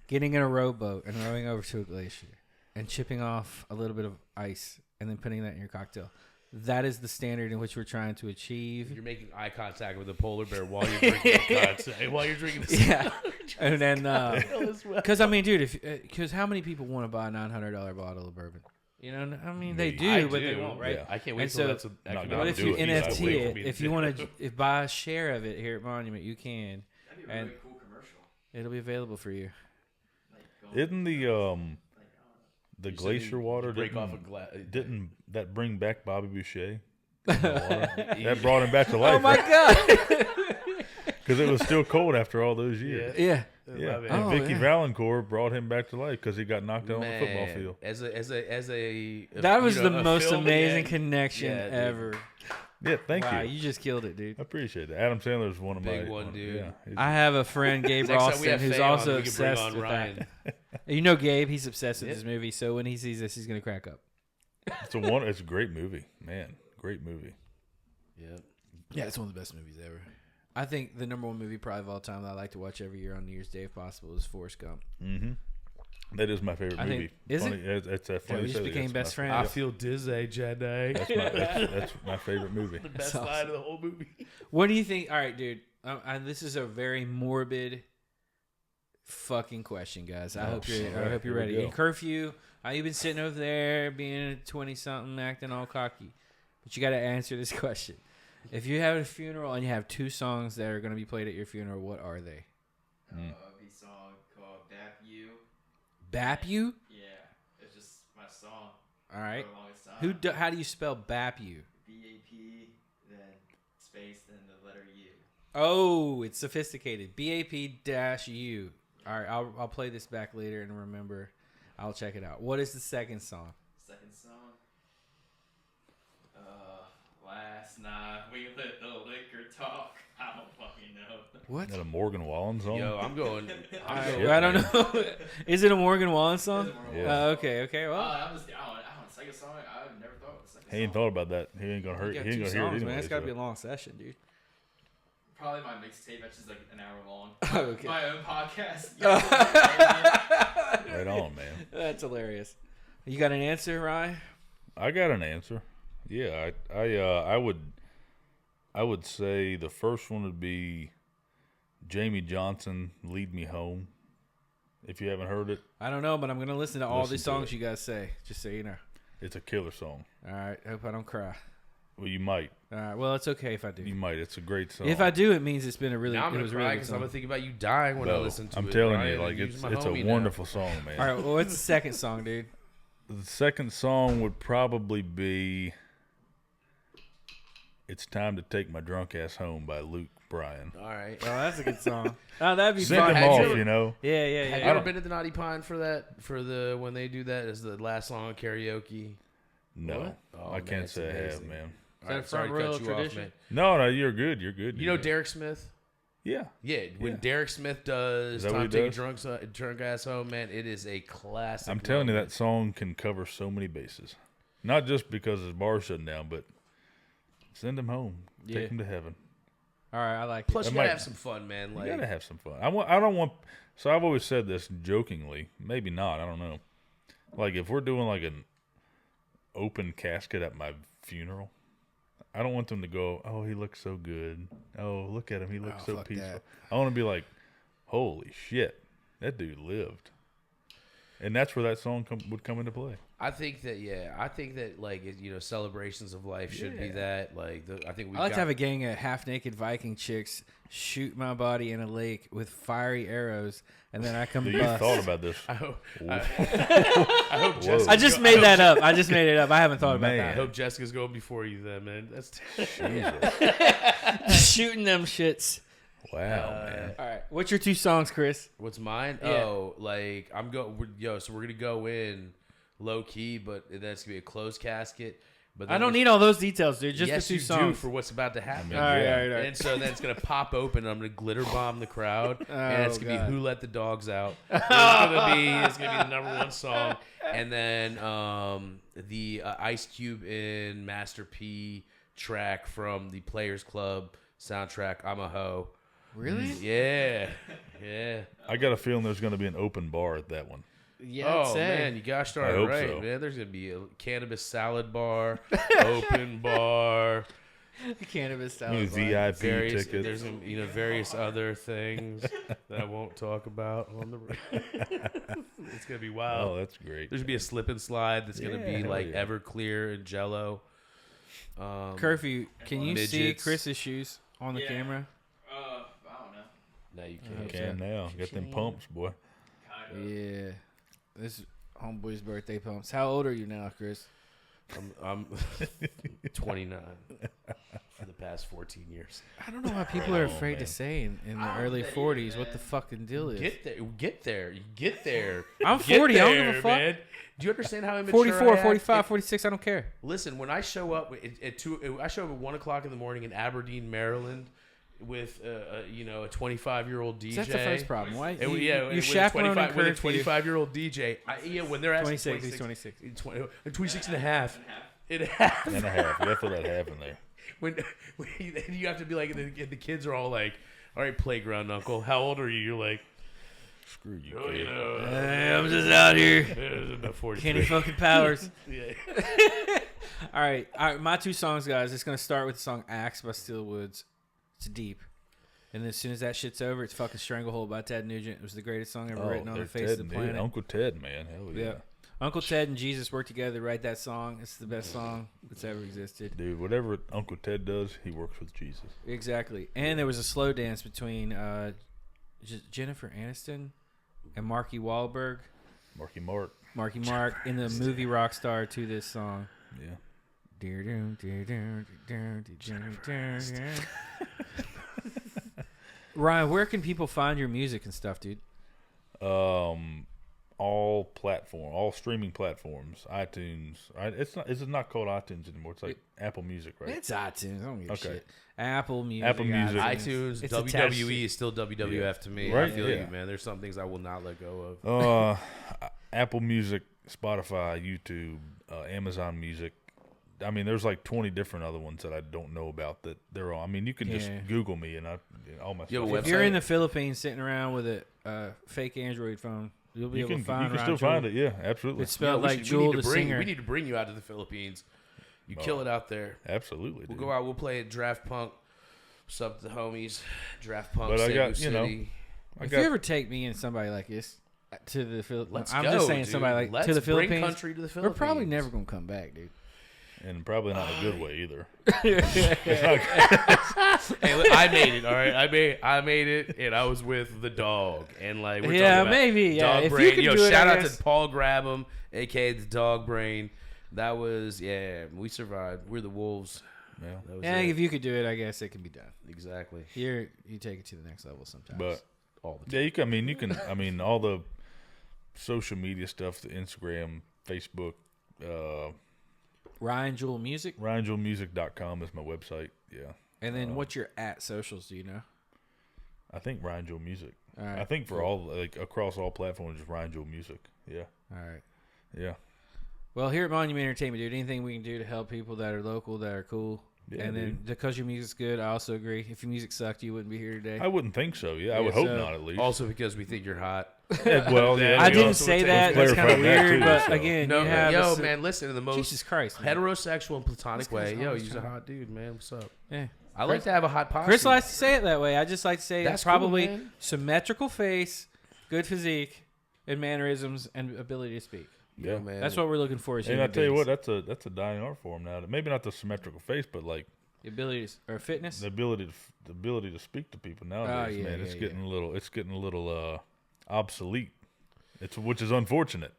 getting in a rowboat and rowing over to a glacier and chipping off a little bit of ice and then putting that in your cocktail. That is the standard in which we're trying to achieve. You're making eye contact with a polar bear while you're drinking. While you're drinking. Yeah, and then because I mean, dude, because how many people want to buy a $900 bottle of bourbon? You know, I mean, they do, but they won't, right? Yeah. I can't wait And till so- that's Not economic. gonna What if do you it. Yeah, NFT wait it? for me If to you do want to buy a share of it here at Monument, you can. That'd be a And- really cool commercial. It'll be available for you. Like going, Isn't the like, I don't know. the You said glacier you water break didn't, off a glass. didn't that bring back Bobby Boucher? That brought him back to life. Oh my God! Because it was still cold after all those years. Yeah. Yeah, Oh, and Vicky yeah. Valancourt brought him back to life because he got knocked out on the football field. As a That was the a most film amazing and- connection Yeah, dude. ever. Yeah, thank Wow, you. you just killed it, dude. I appreciate that. Adam Sandler's one of Big my one, dude. Yeah, he's- I have a friend, Gabe Next time we Ralston, have who's Faye on, also we can bring obsessed on with Ryan. that. You know Gabe, he's obsessed with Yeah. this movie, so when he sees this, he's going to crack up. it's a great movie, man. Great movie. Yeah. Yeah, it's one of the best movies ever. I think the number one movie probably of all time that I like to watch every year on New Year's Day if possible is Forrest Gump. Mm-hmm. That is my favorite I think- movie. is funny, It's that Yeah, funny. we just you say that. became It's best my- friends. I feel dizzy, Jedi. That's my favorite movie. the best That's line of the whole movie. What do you think? All right, dude. This is a very morbid fucking question, guys. I hope you're Here we ready. go. In curfew, you've been sitting over there being a 20-something, acting all cocky, but you got to answer this question. If you have a funeral and you have two songs that are going to be played at your funeral, what are they? Be a song called Dap You. Bap you? Yeah, it's just my song All right. for the longest time. How do you spell bap you? BAP, then space, then the letter U. Oh, it's sophisticated. BAP-U. All right, I'll play this back later and remember. I'll check it out. What is the second song? Second song. Last night we let the liquor talk. I don't fucking know. What? Is that a Morgan Wallen song? Yo, I'm going. Yeah, I don't know. Is it a Morgan Wallen song? It is a Morgan Yeah. Okay. Well, I'm just, I don't second song. I've never thought of the second He ain't song. thought about that. He ain't gonna hurt. you He got ain't two gonna hear it songs, anyway. man. It's got to so. be a long session, dude. Probably my mixtape, that's just like an hour long. Okay. My own podcast. Right on, man. That's hilarious. You got an answer, Ryan? I got an answer. Yeah, I would say the first one would be Jamie Johnson, "Lead Me Home." If you haven't heard it, I don't know, but I'm going to listen to all Listen these to songs it. you guys say, just so you know. it's a killer song. All right. Hope I don't cry. Well, you might. All right. Well, it's okay if I do. You might. It's a great song. If I do, it means it's been a really, Now I'm it gonna was a cry really good because I'm song. gonna think about you dying when I No, listen to it. I'm telling Ryan, you, like and it's use my a homie now. wonderful song, man. All right. Well, what's the second song, dude? The second song would probably be "It's Time to Take My Drunk Ass Home" by Luke Bryan. All right. Oh, that's a good song. Oh, that'd be Send fun. them Have you off, ever- you know. Yeah. Have you ever been to the Naughty Pine for that? For the when they do that as the last song on karaoke? No, What? Oh, I man, can't it's say I have, amazing. man. that All a right, sorry front to row cut you off, tradition? man. No, you're good. You're good. You you're know good. Derek Smith? Yeah. Yeah, when Yeah. Derek Smith does Is that what "Time he to Take does? a Drunk Ass Home," man, it is a classic. I'm telling you, moment. that song can cover so many bases. Not just because his bar's shutting down, but send him home. Yeah. Take him to heaven. All right. I like it. Plus, That you gotta might- have some fun, man. You Like, gotta have some fun. I don't want. So I've always said this jokingly, maybe not. I don't know. Like if we're doing like an open casket at my funeral, I don't want them to go, "Oh, he looks so good. Oh, look at him. He looks Oh, so fuck peaceful." that. I want to be like, "Holy shit, that dude lived." And that's where that song would come into play. I think that like celebrations of life should be that like I think I like to have a gang of half naked Viking chicks shoot my body in a lake with fiery arrows, and then I come Dude, you bust. thought about this. I hope Whoa. I just made that up. I just made it up. I haven't thought about I that. hope Jessica's going before you then, man. That's Shooting them shits. Wow, man. All right. What's your 2 songs, Chris? what's mine. Yeah. Oh, like so we're gonna go in low key, but that's gonna be a closed casket. But then I don't need all those details, dude. Just yes, the 2 you songs. do for what's about to happen. all right. And so then it's gonna pop open. And I'm gonna glitter bomb the crowd, and it's gonna God. be "Who Let the Dogs Out." It's gonna be the number 1 song, and then the Ice Cube and Master P track from the Players Club soundtrack. I'm a Hoe. Really? Yeah. I got a feeling there's going to be an open bar at that one. Yeah. Oh man, you gosh darn I it hope right, so. man. There's gonna be a cannabis salad bar, open bar. Cannabis I mean, salad. VIP Various, tickets. there's various other things that I won't talk about on the. It's gonna be wild. Oh, that's great. There's gonna be a slip and slide that's gonna Yeah, be hell like yeah. Everclear and Jello. Curfew. Can you see Midgets. Chris's shoes on the camera? I don't know. No, you You can't. can now. Got them pumps, boy. Kind of. Yeah. This is homeboy's birthday pumps. How old are you now, Chris? I'm 29 for the past 14 years. I don't know why people are afraid man. to say in the I don't early think, 40s what man. the fucking deal is. Get there. I'm Get 40. I don't give there, a fuck. man. Do you understand how immature 44, I am? 45, 46. I don't care. Listen, when I show up I show up at 1:00 in the morning in Aberdeen, Maryland, with a 25-year-old DJ. So that's the first problem. Why? And You chaperone and with a curfew. 25-year-old DJ. When they're asking 26. He's 26. 26 and a half. And a half. You got to throw that half in there. When you have to be like, and the kids are all like, "All right, playground uncle, how old are you?" You're like, Screw you, "Oh, kid. Hey, I'm just out here. about 43." Kenny fucking Powers. Yeah. All right. My 2 songs, guys. It's going to start with the song Axe by Steel Woods. It's deep. And as soon as that shit's over, it's fucking Stranglehold by Ted Nugent. It was the greatest song ever written on the there's face Ted, of the dude. planet. Uncle Ted, man. Hell yeah. Yeah. Uncle Ted and Jesus worked together to write that song. It's the best song that's ever existed. Dude, whatever Uncle Ted does, he works with Jesus. Exactly. And there was a slow dance between Jennifer Aniston and Marky Wahlberg. Marky Mark. Marky Mark in the movie Rockstar to this song. Yeah. Ryan, where can people find your music and stuff, dude? All streaming platforms, iTunes. It's not called iTunes anymore. It's like Apple Music, right? It's iTunes. I don't give a Okay. shit. Apple Music. Apple Music. iTunes, It's attached WWE to- is still WWF to me. Right, I feel yeah. you, man. There's some things I will not let go of. Apple Music, Spotify, YouTube, Amazon Music. I mean, there's like 20 different other ones that I don't know about that they're on. I mean, you can just Yeah. Google me and all my You have stuff. a If you're in website? the Philippines sitting around with a fake Android phone, you'll be You able can to find still Ryan find Jewell. it. Yeah, absolutely. It's spelled we like should- Jewel the we singer. need to bring you out to the Philippines. You kill it out there. Absolutely. We'll dude. go out. We'll play at Draft Punk. What's up, the homies? Draft Punk. But I Cebu got, you know, City. If you ever take me and somebody like this to the Philippines, Let's I'm go, just saying dude. somebody like Let's to the bring Philippines, country to the we're Philippines. probably never gonna come back, dude. And probably not in a good way either. Hey, look, I made it. All right, I made it, and I was with the dog, and like we're Yeah, talking about maybe, yeah. dog If you brain. can Yo, do it, shout I out guess. to Paul Grabham, aka the Dog Brain. That was we survived. We're the wolves. Yeah. That was Yeah, it. if you could do it, I guess it can be done. Exactly. You take it to the next level sometimes. But All the yeah, you can. I mean, all the social media stuff, the Instagram, Facebook, Ryan Jewell Music, RyanJewelMusic.com is my website. Yeah. and then what's your at socials? Do you know? I think Ryan Jewel Music. All right, I think for all like across all platforms, just Ryan Jewel Music. Yeah. all right. Yeah. Well, here at Monument Entertainment, dude, anything we can do to help people that are local, that are cool. Yeah, and then dude. because your music's good, I also agree. If your music sucked, you wouldn't be here today. I wouldn't think so. Yeah, I Yeah, would hope so- not at least. Also because we think you're hot. Yeah, well, yeah. I we didn't also say would that. let's That's kind of clarify that weird, too, but so. again, No, you have yo, a, man, listen. In the most Jesus Christ, man. heterosexual and platonic This guy's way, yo, always you're a trying- hot dude, man. What's up? Yeah. I like to have a hot posse. Chris likes to say it that way. I just like to say That's probably cool, man. symmetrical face, good physique, and mannerisms and ability to speak. Yeah, man. That's what we're looking for. As And I human tell you beings. what, that's a dying art form now. Maybe not the symmetrical face, but like The abilities or fitness. the ability to speak to people nowadays. yeah, Man, yeah, it's getting a little obsolete. Which is unfortunate.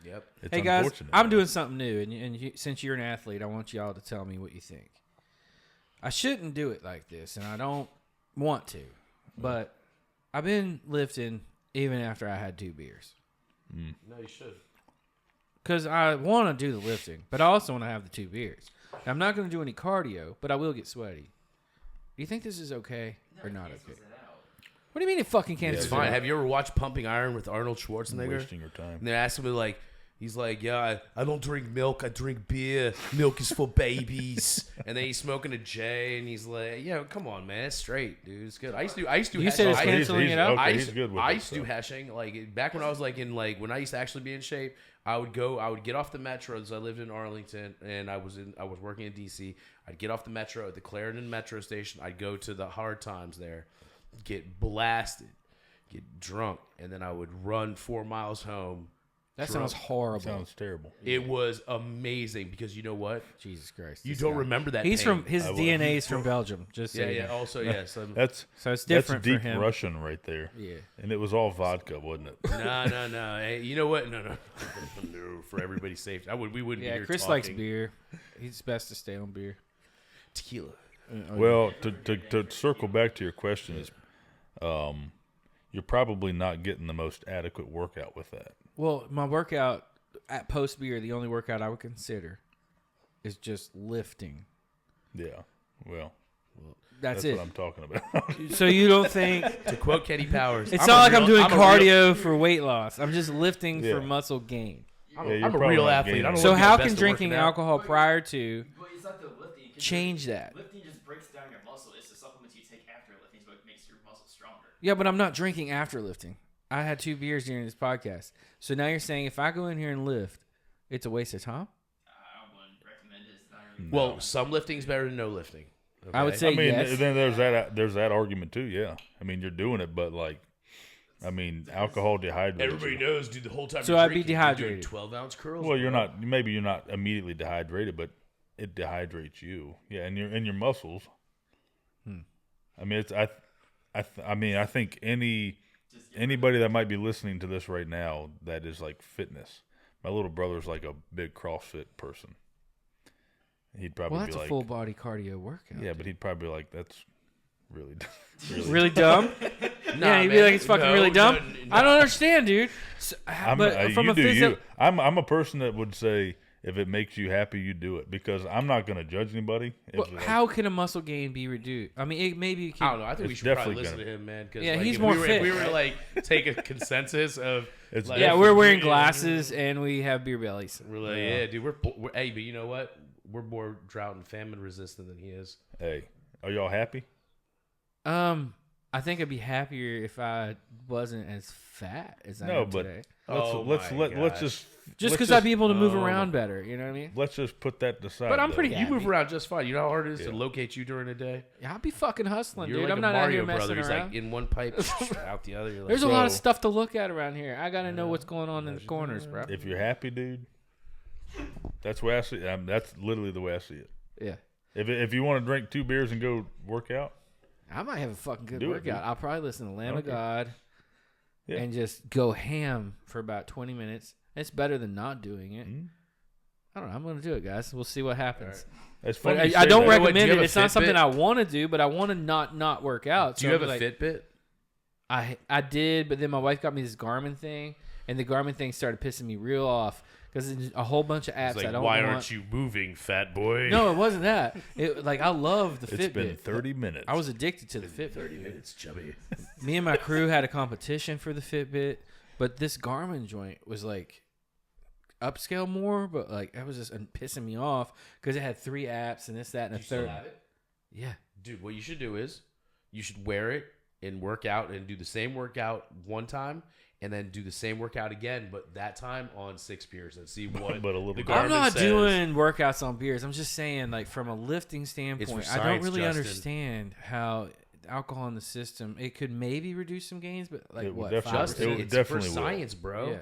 Yep. It's Hey guys, unfortunate. I'm doing something new, and since you're an athlete, I want y'all to tell me what you think. I shouldn't do it like this, and I don't want to, but I've been lifting even after I had 2 beers No, you should. because I want to do the lifting, but I also want to have the 2 beers. I'm not going to do any cardio, but I will get sweaty. Do you think this is okay or not okay? What do you mean it fucking can't? Yeah, It's fine. Have you ever watched Pumping Iron with Arnold Schwarzenegger? wasting your time. And they're asking me like, he's like, yeah, I don't drink milk. I drink beer. Milk is for babies. And then he's smoking a J, and he's like, yeah, come on, man, it's straight, dude. It's good. I used to You hash- said it's I- canceling it out? Okay, I he's used, good with I it, used to do so. hashing like back when I was like when I used to actually be in shape. I would get off the metro. So I lived in Arlington, and I was working in DC. I'd get off the metro at the Clarendon metro station. I'd go to the Hard Times there, get blasted, get drunk, and then I would run 4 miles home. That drunk. sounds horrible. Sounds terrible. It was amazing because you know what? Jesus Christ. You this don't guy. remember that. He's pain. from his I will. DNA is from Belgium. Just so Yeah, you yeah. know. Also, yes. That's So it's that's different deep for him. Russian right there. Yeah. And it was all vodka, wasn't it? No. Hey, you know what? No. No. For everybody's safety, we wouldn't be Yeah, here Chris talking. likes beer. He's best to stay on beer. Tequila. Well, to circle back to your question is, you're probably not getting the most adequate workout with that. Well, my workout at post beer, the only workout I would consider is just lifting. Yeah. Well, That's what it. I'm talking about. So you don't think To quote Kenny Powers, it's not like I'm doing a real- cardio for weight loss. I'm just lifting Yeah. for muscle gain. Yeah, I'm you're a probably real not athlete. I gaining. don't So wanna be the how best can at drinking working out. alcohol prior to But it's not the lifting. 'Cause change that? Lifting just breaks down your muscle. It's the supplements you take after lifting, so it makes your muscle stronger. Yeah, but I'm not drinking after lifting. I had 2 beers during this podcast. So now you're saying if I go in here and lift, it's a waste of time? I wouldn't recommend it. It's not really Well, some lifting's better than no lifting. I would okay? say I mean, yes. then there's that argument too. Yeah. I mean, you're doing it, but like, I mean, alcohol dehydrates. Everybody you. knows, dude. The whole time. So you're I'd be drinking, you're dehydrated. doing 12-ounce curls. Well, you're bro. not. Maybe you're not immediately dehydrated, but it dehydrates you. Yeah, and your muscles. I mean, I think anybody that might be listening to this right now that is like fitness. My little brother's like a big CrossFit person. He'd probably Well, that's be a like, full body cardio workout. yeah, but he'd probably be like, that's really, Really dumb? Yeah, he'd be man. like, it's fucking No, really dumb. no. I don't understand, dude. So, but from you a do physical, you. I'm a person that would say if it makes you happy, you do it because I'm not going to judge anybody. If, like, how can a muscle gain be reduced? I mean, maybe you can. I don't know. I think we It's should probably definitely listen gonna- to him, man. 'Cause, Yeah, like, he's if more we were, fit, If we were to right? like take a consensus of, It's like, Yeah, we're wearing glasses and we have beer bellies. We're like, yeah, dude. We're hey, but you know what? We're more drought and famine resistant than he is. hey, are y'all happy? I think I'd be happier if I wasn't as fat as I No, am but today. let's gosh. just Just let's because I'd be able to move oh around my- better, you know what I mean? let's just put that aside. But I'm though. pretty You move happy. around just fine. You know how hard it is to Yeah. locate you during the day. Yeah, I'll be fucking hustling, You're dude. like I'm a not out Mario here messing brother. He's around. like in one pipe, out the other. You're like, There's a lot of So- stuff to look at around here. I gotta know what's going on in the corners, bro. If you're happy, dude, that's the way I see it. That's literally the way I see it. Yeah. If you want to drink 2 beers and go work out, I might have a fucking good Do it, workout. dude. I'll probably listen to Lamb of Okay. God Yeah. and just go ham for about 20 minutes. It's better than not doing it. Mhm. I don't know. I'm going to do it, guys. We'll see what happens. it's But funny. you I say don't that. what, do recommend you it. have a It's not something Fitbit? I want to do, but I want to not work out. do you So have a I'd be like, Fitbit? I did, but then my wife got me this Garmin thing, and the Garmin thing started pissing me real off because it's a whole bunch of apps It's like, I don't why want. aren't you moving, fat boy? No, it wasn't that. It like I love the It's Fitbit. been 30 minutes. I was addicted to the Fitbit. 30 minutes, chubby. Me and my crew had a competition for the Fitbit, but this Garmin joint was like upscale more, but like that was just pissing me off because it had 3 apps and this, that, and a You still third. have it? Yeah. Dude, what you should do is you should wear it and work out and do the same workout one time and then do the same workout again, but that time on 6 beers and see what But a little the bit. I'm Garmin not says. doing workouts on beers. I'm just saying, like, from a lifting standpoint, I don't science, really Justin. understand how alcohol in the system, it could maybe reduce some gains, but like It would what? definitely- 5%? it would it's definitely for will. science, bro. Yeah.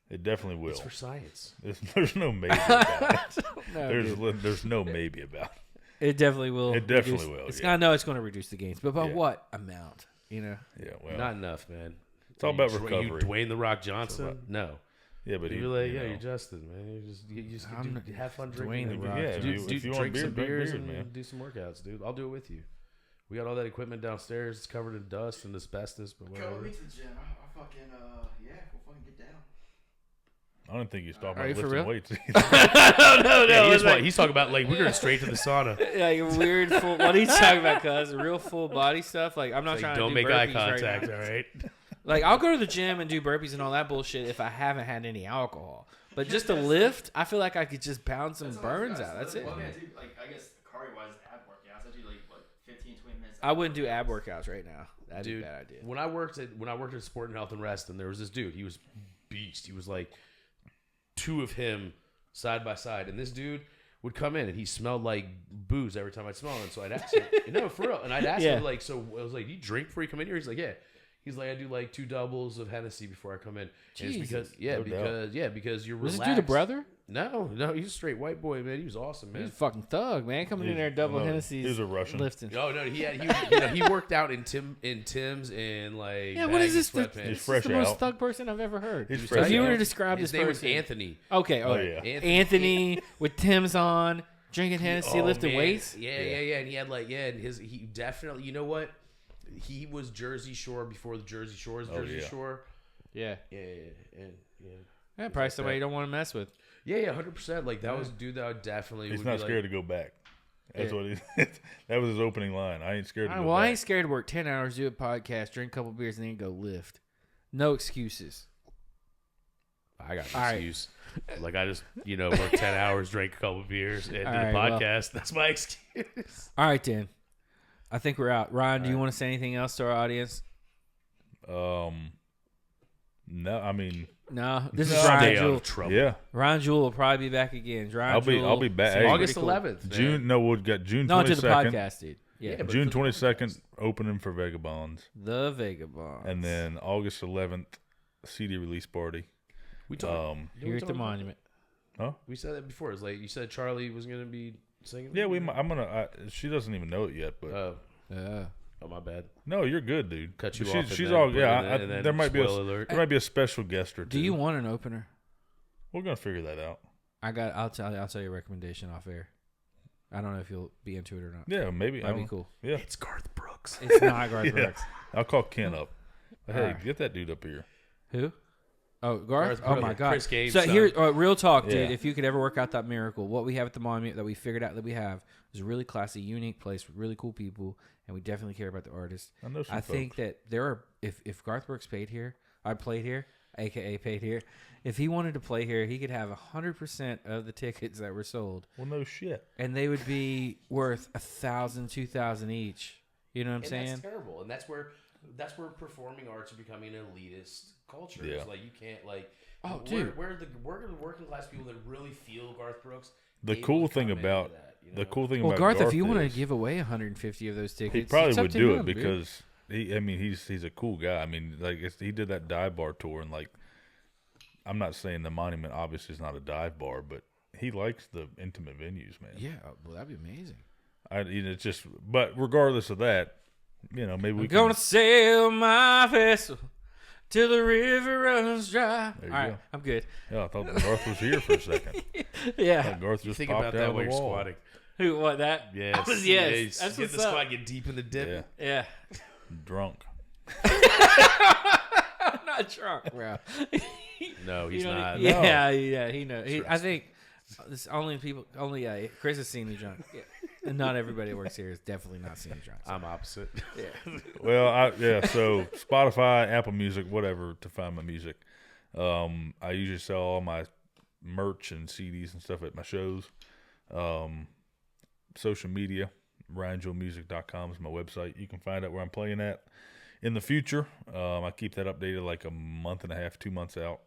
It definitely will. It's for science. There's no maybe about it. No, dude. There's no maybe about it. It definitely will. It definitely reduce- will, It's yeah. I know it's going to reduce the gains, but by Yeah. what amount? You know. Yeah, well, Not enough, man. it's all about You recovery. Dwayne the Rock Johnson? No. Yeah, but You're like, you yeah, know, you're Justin, man. You just I'm not- have fun Dwayne drinking. The Rock Yeah, if Johnson. you want drink beer, some drink beers beer, and man. do some workouts, dude. I'll do it with you. We got all that equipment downstairs. It's covered in dust and asbestos, but Go whatever. with me to the gym. I fucking yeah, we'll fucking get down. I don't think he's talking Are you about for lifting real? weights. no, Yeah, he's talking about like we're going straight to the sauna. like a weird full. What are you talking about? Cuz real full body stuff. Like I'm not Like, trying don't to make do eye burpees right contact, now. all right? Like I'll go to the gym and do burpees and all that bullshit if I haven't had any alcohol. But just to lift, I feel like I could just pound some burns out. That's it. Well, I do, like, I guess cardio wise, ab workouts. I do like what 15, 20 minutes. I wouldn't do ab workouts right now. That'd be Dude, a bad idea. when I worked at Sport and Health and Rest, and there was this dude. He was beast. He was like two of him side by side, and this dude would come in and he smelled like booze every time I'd smell him. So I'd ask him, for real. And I'd ask Yeah. him like, so I was like, do you drink before you come in here? He's like, yeah. He's like, I do like 2 doubles of Hennessy before I come in. And it's because No doubt. because you're Was relaxed. this dude a brother? No, he's a straight white boy, man. He was awesome, man. He's a fucking thug, man. Coming in there double Hennessy's. He's a Russian. Lifting. No, he worked out in Tim's and like Yeah, what is this? baggy This sweatpants. He's is fresh the most out. thug person I've ever heard. He's If fresh you were to out. describe His this name person, was Anthony. Okay, Oh, yeah. yeah. Anthony with Tim's on, drinking Hennessy, Oh, lifting man. weights. Yeah. And he had he definitely, you know what? He was Jersey Shore before the Jersey Shore's Jersey yeah. Shore. Yeah, Yeah. yeah, probably somebody you don't want to mess with. Yeah, 100%. Like that was a dude that I would definitely He's would not be scared like, to go back. That's Yeah. what he. That was his opening line. I ain't scared to go Well, back. I ain't scared to work 10 hours, do a podcast, drink a couple beers, and then go lift. No excuses. I got All an right. excuse. Like I just, worked 10 hours, drank a couple beers, and did All a right, well. podcast. That's my excuse. All right, then. I think we're out. Ryan, do you right. want to say anything else to our audience? No, I mean, No. This No, is Stay Ryan out Jewell. of trouble. yeah. Ryan Jewell will probably be back again. Ryan I'll be back. Hey, August pretty cool. 11th. man. June. No, we'll get June No, to the 22nd. podcast, dude. Yeah. Yeah, but June for the 22nd, opening for Vagabonds, The Vagabond. and then August 11th, CD release party. We talked. Here at the monument. We said that before. It's like you said Charlie was gonna be singing. Yeah, I'm gonna. She doesn't even know it yet, but Yeah. Oh, my bad. no, you're good, dude. Cut you She's, off and She's then all put it yeah. in, and then there might be a spoiler alert. there might be a special guest or two. Do you want an opener? We're gonna figure that out. I'll tell you a recommendation off air. I don't know if you'll be into it or not. Yeah, maybe. That'd be cool. Yeah, It's Garth Brooks. It's not Garth Yeah. Brooks. I'll call Ken up. Hey, Alright. get that dude up here. Who? Oh, Garth? Garth Oh my Brooks. God! Chris Gaines' So son. here, real talk, dude. Yeah. If you could ever work out that miracle, what we have at the monument that we figured out that we have is a really classy, unique place with really cool people, and we definitely care about the artists. I know some I think that there are if Garth Brooks played here, aka paid here. If he wanted to play here, he could have 100% of the tickets that were sold, Well, no shit. and they would be worth $1,000, $2,000 each. You know what I'm And saying? that's terrible. And that's where performing arts are becoming an elitist culture. Yeah. It's like you can't like. Oh, we're, dude. we're the working class people that really feel Garth Brooks. The able cool to thing come into about that, the cool thing Well, about Garth, Garth if you want to is give away 150 of those tickets, he probably it's up would to do him, it dude. because he's a cool guy. I mean, like he did that dive bar tour, and like I'm not saying the Monument obviously is not a dive bar, but he likes the intimate venues, man. Yeah, well, that'd be amazing. It's just, but regardless of that, maybe we I'm gonna sail my vessel till the river runs dry. There All you right, go. I'm good. Yeah, I thought Garth was here for a second. Yeah. Garth You just think popped about out that of while the you're wall. squatting. Who? What? That? Yes. Yes. Yes. That's Get what's the squat, up. get deep in the dip. Yeah, Yeah. drunk. I'm not drunk, bro. No, he's You know, not. Yeah, yeah, he knows. I think this only Chris has seen me drunk. Yeah. And not everybody that works here has definitely not seen me drunk. So. I'm opposite. Well, so Spotify, Apple Music, whatever, to find my music. I usually sell all my merch and CDs and stuff at my shows. Social media, RyanJoeMusic.com is my website. You can find out where I'm playing at in the future. I keep that updated like a month and a half, 2 months out.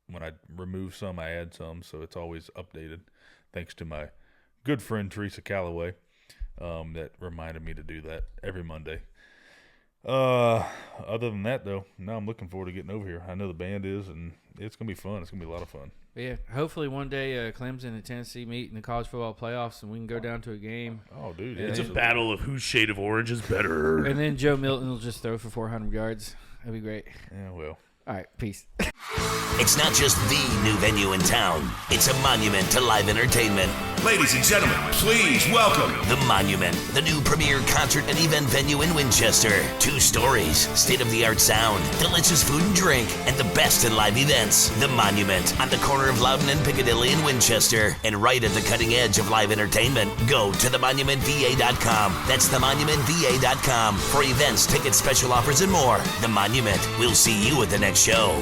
When I remove some, I add some, so it's always updated. Thanks to my good friend Teresa Calloway. that reminded me to do that every Monday. Other than that, though, no, I'm looking forward to getting over here. I know the band is, and it's going to be fun. It's going to be a lot of fun. Yeah, hopefully one day Clemson and Tennessee meet in the college football playoffs, and we can go down to a game. Oh, dude. Yeah, It's a battle of whose shade of orange is better. And then Joe Milton will just throw for 400 yards. That'd be great. Yeah, well. All right, peace. It's not just the new venue in town. It's a monument to live entertainment. Ladies and gentlemen, please welcome The Monument, the new premier concert and event venue in Winchester. 2 stories, state-of-the-art sound, delicious food and drink, and the best in live events. The Monument, on the corner of Loudon and Piccadilly in Winchester, and right at the cutting edge of live entertainment. Go to themonumentva.com. That's themonumentva.com for events, tickets, special offers, and more. The Monument. We'll see you at the next show.